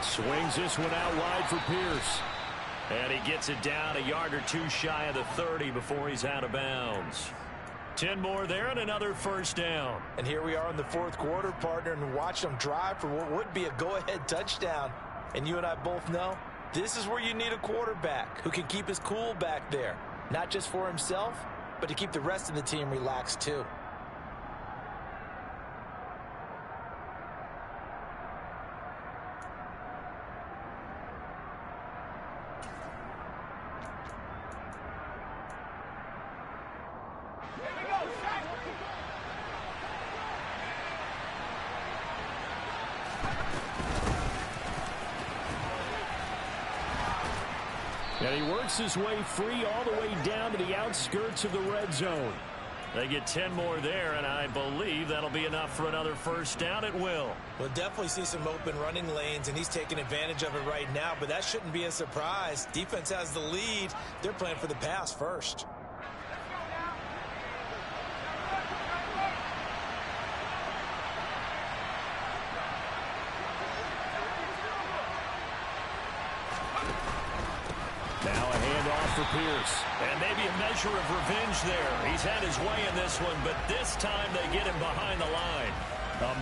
Speaker 2: Swings this one out wide for Pierce.
Speaker 1: And he gets it down a yard or 2 shy of the 30 before he's out of bounds. 10 more there and another first down.
Speaker 3: And here we are in the fourth quarter, partner, and watch them drive for what would be a go-ahead touchdown. And you and I both know this is where you need a quarterback who can keep his cool back there. Not just for himself, but to keep the rest of the team relaxed too.
Speaker 2: And he works his way free all the way down to the outskirts of the red zone.
Speaker 1: They get 10 more there, and I believe that'll be enough for another first down. It will.
Speaker 5: We'll definitely see some open running lanes, and he's taking advantage of it right now, but that shouldn't be a surprise. Defense has the lead. They're playing for the pass first.
Speaker 2: For Pierce.
Speaker 1: And maybe a measure of revenge there. He's had his way in this one, but this time they get him behind the line.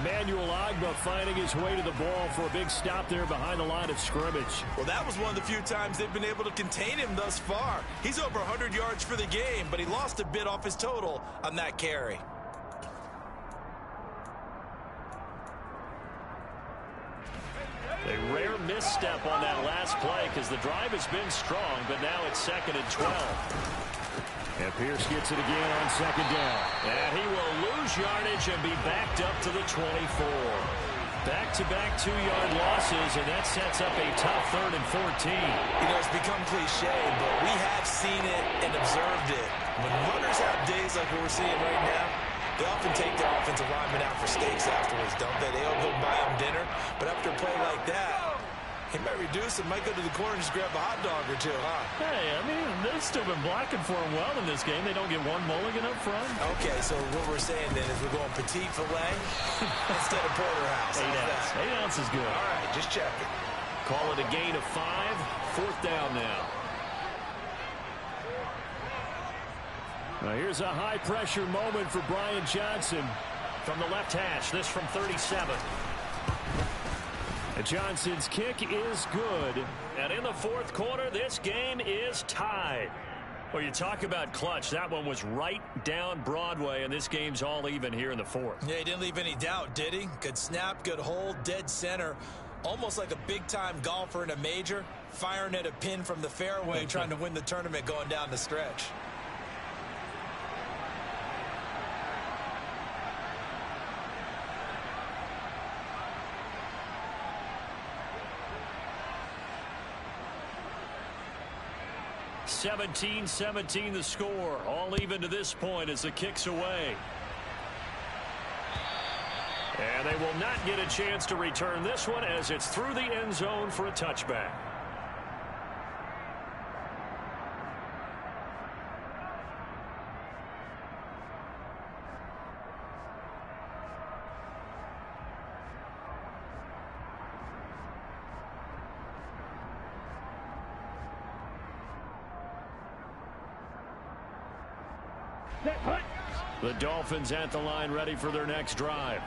Speaker 2: Emmanuel Ogbah finding his way to the ball for a big stop there behind the line of scrimmage.
Speaker 3: Well, that was one of the few times they've been able to contain him thus far. He's over 100 yards for the game, but he lost a bit off his total on that carry.
Speaker 1: A rare misstep on that last play because the drive has been strong, but now it's 2nd and 12.
Speaker 2: And Pierce gets it again on 2nd down.
Speaker 1: And he will lose yardage and be backed up to the 24. Back-to-back 2-yard losses, and that sets up a tough 3rd and 14.
Speaker 3: You know, it's become cliche, but we have seen it and observed it. When runners have days like what we're seeing right now, they often take their offensive linemen out for steaks afterwards, don't they? They all go buy them dinner. But after a play like that, he might reduce and might go to the corner and just grab a hot dog or two, huh?
Speaker 2: Hey, I mean, they've still been blocking for him well in this game. They don't get one mulligan up front.
Speaker 3: Okay, so what we're saying then is we're going petite filet instead of porterhouse.
Speaker 2: 8 ounce. 8 ounce is good.
Speaker 3: All right, just checking.
Speaker 1: Call it a gain of 5. 4th down now.
Speaker 2: Now here's a high-pressure moment for Brian Johnson.
Speaker 1: From the left hash, this from 37.
Speaker 2: And Johnson's kick is good.
Speaker 1: And in the 4th quarter, this game is tied. Well, you talk about clutch. That one was right down Broadway, and this game's all even here in the 4th.
Speaker 3: Yeah, he didn't leave any doubt, did he? Good snap, good hold, dead center. Almost like a big-time golfer in a major, firing at a pin from the fairway, trying to win the tournament going down the stretch.
Speaker 1: (17-17) the score. All even to this point as the kick's away. And they will not get a chance to return this one as it's through the end zone for a touchback. The Dolphins at the line ready for their next drive.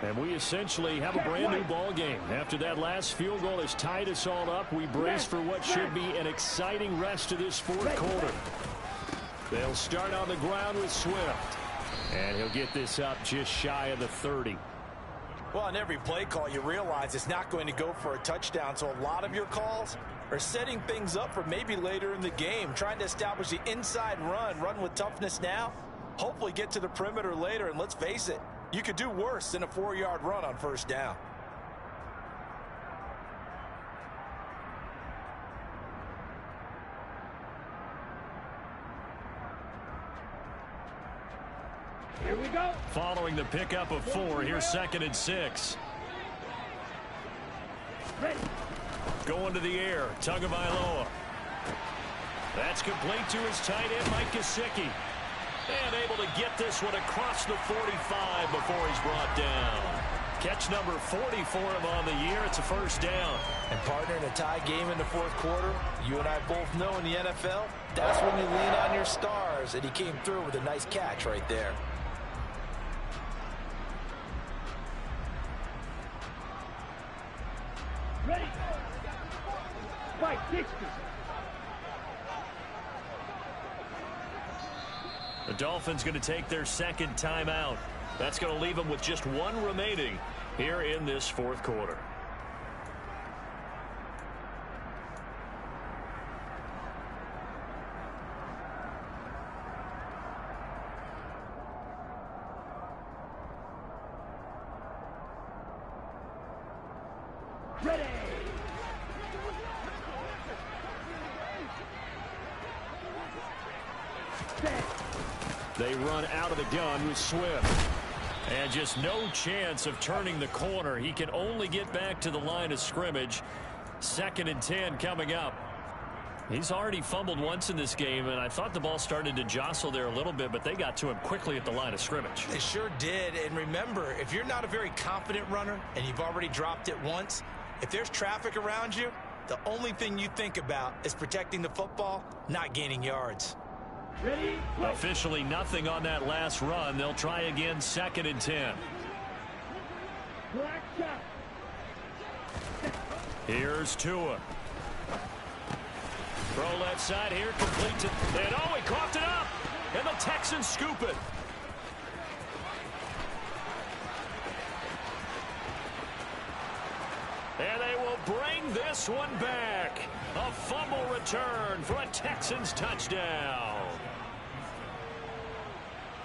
Speaker 1: And we essentially have a brand new ball game. After that last field goal has tied us all up, we brace for what should be an exciting rest to this 4th quarter. They'll start on the ground with Swift. And he'll get this up just shy of the 30.
Speaker 3: Well, on every play call, you realize it's not going to go for a touchdown. So a lot of your calls are setting things up for maybe later in the game, trying to establish the inside run with toughness now, hopefully get to the perimeter later. And let's face it, you could do worse than a 4-yard run on 1st down.
Speaker 4: Here we go.
Speaker 1: Following the pickup of 4, here's 2nd and 6.
Speaker 4: Ready.
Speaker 1: Going to the air, Tagovailoa. That's complete to his tight end, Mike Gesicki. And able to get this one across the 45 before he's brought down. Catch number 40 for him on the year. It's a 1st down.
Speaker 3: And partner, in a tie game in the 4th quarter, you and I both know in the NFL, that's when you lean on your stars. And he came through with a nice catch right there.
Speaker 4: Ready. Fight 60.
Speaker 1: The Dolphins going to take their 2nd timeout. That's going to leave them with just 1 remaining here in this 4th quarter.
Speaker 4: Ready. Set.
Speaker 1: They run out of the gun with Swift. And just no chance of turning the corner. He can only get back to the line of scrimmage. 2nd and 10 coming up. He's already fumbled once in this game, and I thought the ball started to jostle there a little bit, but they got to him quickly at the line of scrimmage.
Speaker 3: They sure did. And remember, if you're not a very confident runner and you've already dropped it once, if there's traffic around you, the only thing you think about is protecting the football, not gaining yards.
Speaker 4: Ready. Go.
Speaker 1: Officially nothing on that last run. They'll try again 2nd and 10.
Speaker 4: Black shot.
Speaker 1: Here's Tua. Throw left side here, complete to... And oh, he coughed it up! And the Texans scoop it. And they will bring this one back. A fumble return for a Texans touchdown.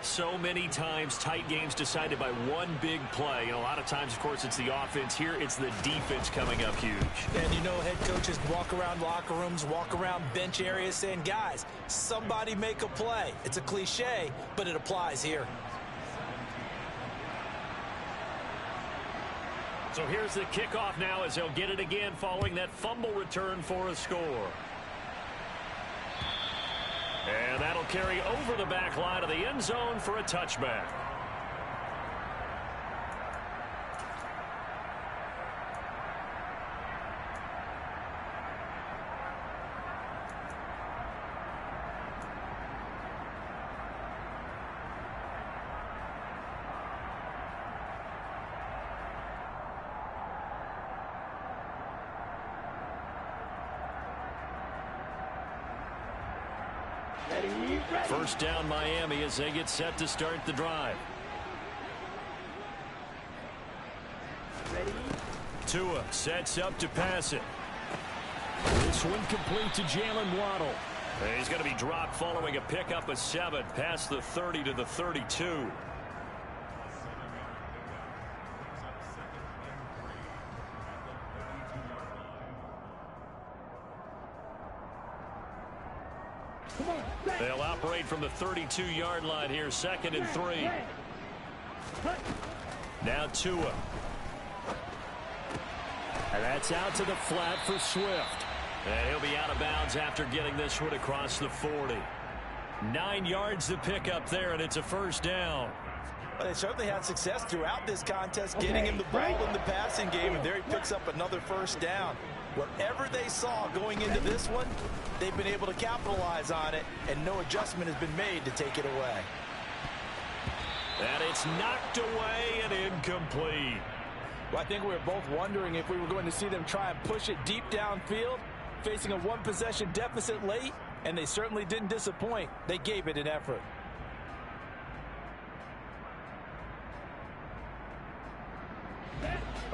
Speaker 1: So many times tight games decided by one big play. And a lot of times, of course, it's the offense. Here, it's the defense coming up huge.
Speaker 5: And you know head coaches walk around locker rooms, walk around bench areas saying, guys, somebody make a play. It's a cliche, but it applies here.
Speaker 1: So here's the kickoff now as they'll get it again following that fumble return for a score. And that'll carry over the back line of the end zone for a touchback. First down Miami as they get set to start the drive.
Speaker 4: Ready?
Speaker 1: Tua sets up to pass it. This one complete to Jalen Waddle. And he's going to be dropped following a pickup of 7 past the 30 to the 32. They'll operate from the 32-yard line here, 2nd and 3. Now Tua. And that's out to the flat for Swift. And he'll be out of bounds after getting this one across the 40. 9 yards to pick up there, and it's a first down.
Speaker 3: Well, they certainly had success throughout this contest, getting him the ball in the passing game, and there he picks up another first down. Whatever they saw going into this one, they've been able to capitalize on it, and no adjustment has been made to take it away.
Speaker 1: And it's knocked away and incomplete.
Speaker 3: Well, I think we were both wondering if we were going to see them try and push it deep downfield, facing a one-possession deficit late, and they certainly didn't disappoint. They gave it an effort.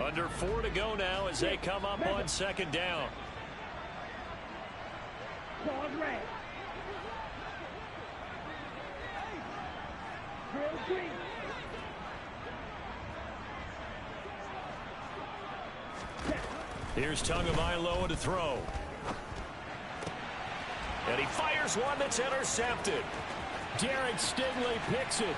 Speaker 1: Under 4 to go now as they come up on 2nd down.
Speaker 4: Claude red. Drill green.
Speaker 1: Here's Tagovailoa to throw. And he fires one that's intercepted.
Speaker 2: Derek Stingley picks it.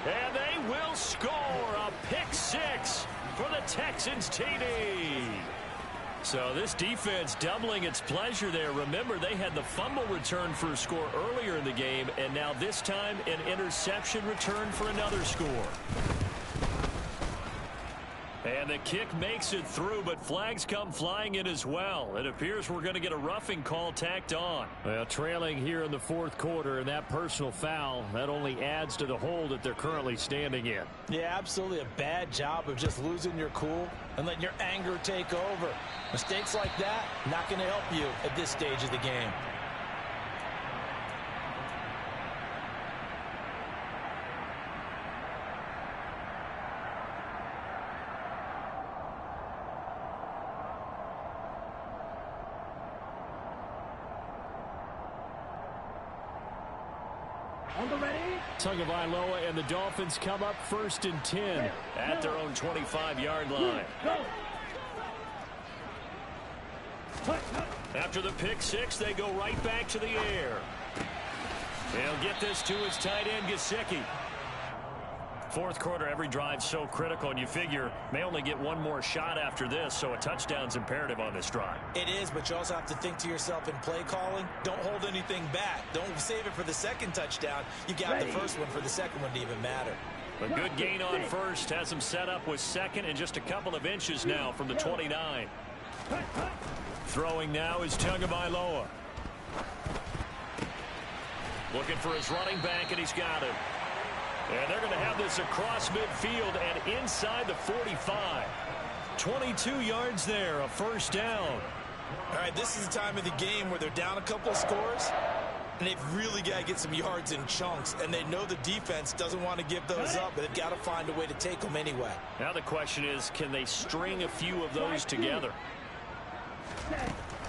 Speaker 1: And they will score a pick 6 for the Texans TD. So this defense doubling its pleasure there. Remember, they had the fumble return for a score earlier in the game, and now this time an interception return for another score. And the kick makes it through, but flags come flying in as well. It appears we're going to get a roughing call tacked on.
Speaker 2: Well, trailing here in the 4th quarter, and that personal foul, that only adds to the hole that they're currently standing in.
Speaker 3: Yeah, absolutely a bad job of just losing your cool and letting your anger take over. Mistakes like that, not going to help you at this stage of the game.
Speaker 4: On the ready?
Speaker 2: Tagovailoa and the Dolphins come up 1st and 10
Speaker 1: at their own 25-yard line.
Speaker 4: Go.
Speaker 1: After the pick 6, they go right back to the air. They'll get this to his tight end, Gesicki. 4th quarter, every drive so critical, and you figure may only get one more shot after this, so a touchdown's imperative on this drive.
Speaker 5: It is, but you also have to think to yourself in play calling, don't hold anything back. Don't save it for the 2nd touchdown. You got the first one for the 2nd one to even matter.
Speaker 1: A good gain on 1st has him set up with 2nd and just a couple of inches now from the 29. Throwing now is Tagovailoa. Looking for his running back, and he's got him. And they're going to have this across midfield and inside the 45. 22 yards there, a first down.
Speaker 3: All right, this is the time of the game where they're down a couple of scores. And they've really got to get some yards in chunks, and they know the defense doesn't want to give those up, but they've got to find a way to take them anyway.
Speaker 2: Now the question is, can they string a few of those together?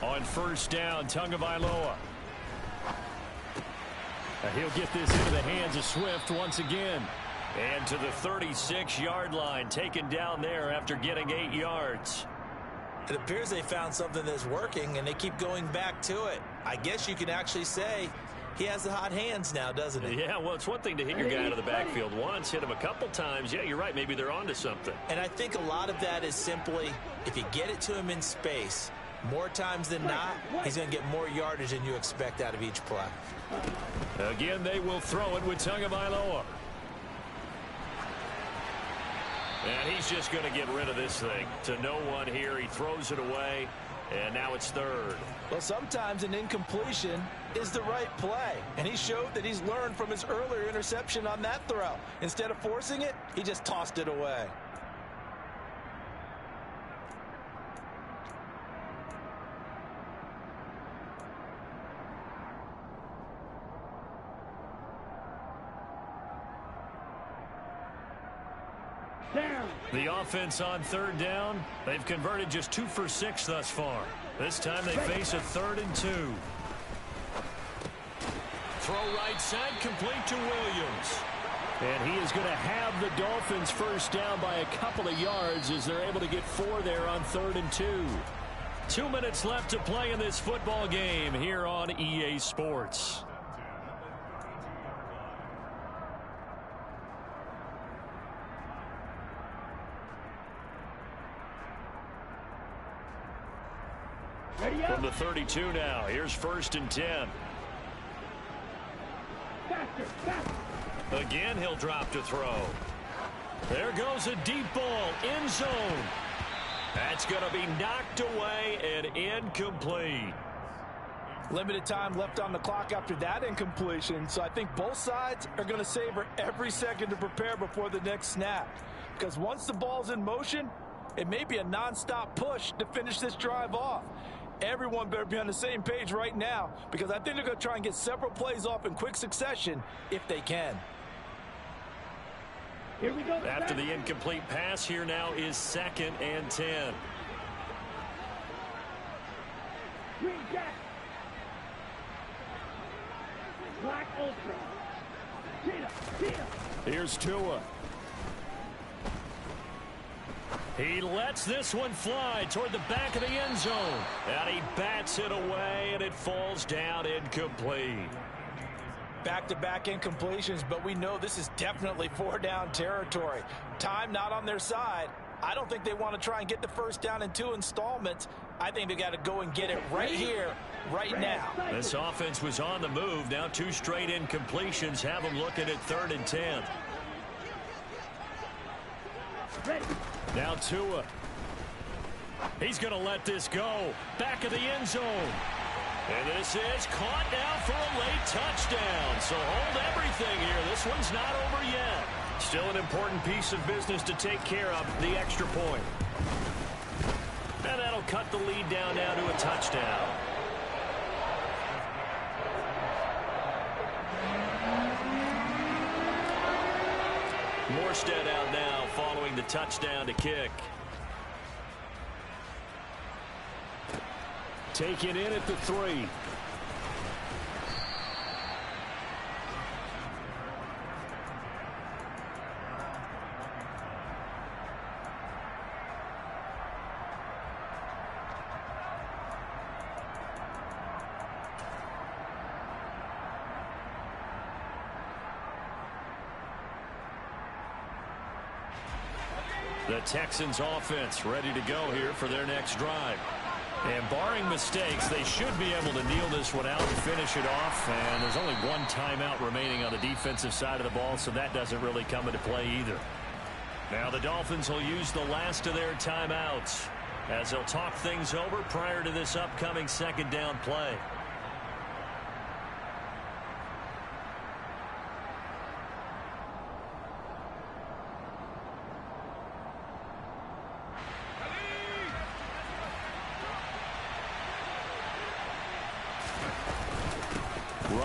Speaker 2: On first down, Tagovailoa. He'll get this into the hands of Swift once again. And to the 36-yard line, taken down there after getting 8 yards.
Speaker 5: It appears they found something that's working, and they keep going back to it. I guess you can actually say he has the hot hands now, doesn't he?
Speaker 2: Yeah, well, it's one thing to hit your guy out of the backfield once, hit him a couple times. Yeah, you're right. Maybe they're onto something.
Speaker 5: And I think a lot of that is simply if you get it to him in space, more times than not, he's going to get more yardage than you expect out of each play.
Speaker 2: Again, they will throw it with Tagovailoa. And he's just going to get rid of this thing. To no one here. He throws it away, and now it's third.
Speaker 3: Well, sometimes an incompletion is the right play. And he showed that he's learned from his earlier interception on that throw. Instead of forcing it, he just tossed it away.
Speaker 2: The offense on third down, they've converted just 2 for 6 thus far. This time they face a 3rd and 2. Throw right side, complete to Williams. And he is going to have the Dolphins first down by a couple of yards as they're able to get 4 there on 3rd and 2. 2 minutes left to play in this football game here on EA Sports. From the 32 now, here's 1st and 10. Again, he'll drop to throw. There goes a deep ball, end zone. That's going to be knocked away and incomplete.
Speaker 3: Limited time left on the clock after that incompletion, so I think both sides are going to savor every second to prepare before the next snap. Because once the ball's in motion, it may be a nonstop push to finish this drive off. Everyone better be on the same page right now, because I think they're going to try and get several plays off in quick succession if they can.
Speaker 4: Here we go.
Speaker 2: After the incomplete pass, here now is 2nd and 10.
Speaker 4: Green Jack. Black Ultra. Cheetah.
Speaker 2: Here's Tua. He lets this one fly toward the back of the end zone. And he bats it away, and it falls down incomplete.
Speaker 3: Back-to-back incompletions, but we know this is definitely 4-down territory. Time not on their side. I don't think they want to try and get the first down in 2 installments. I think they got to go and get it right here, right now.
Speaker 2: This offense was on the move. Now 2 straight incompletions have them looking at 3rd and 10. Now Tua. He's going to let this go. Back of the end zone. And this is caught now for a late touchdown. So hold everything here. This one's not over yet. Still an important piece of business to take care of, the extra point. And that'll cut the lead down now to a touchdown. Morstead out now following the touchdown to kick. Taken in at the 3. The Texans offense ready to go here for their next drive. And barring mistakes, they should be able to kneel this one out and finish it off. And there's only 1 timeout remaining on the defensive side of the ball, so that doesn't really come into play either. Now the Dolphins will use the last of their timeouts as they'll talk things over prior to this upcoming 2nd down play.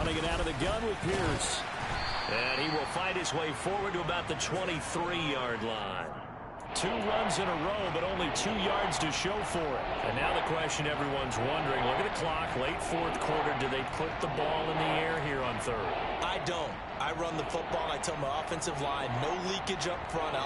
Speaker 1: Running it out of the gun with Pierce. And he will fight his way forward to about the 23-yard line. 2 runs in a row, but only 2 yards to show for it. And now the question everyone's wondering, look at the clock, late fourth quarter, do they put the ball in the air here on third?
Speaker 5: I don't. I run the football, and I tell my offensive line, no leakage up front.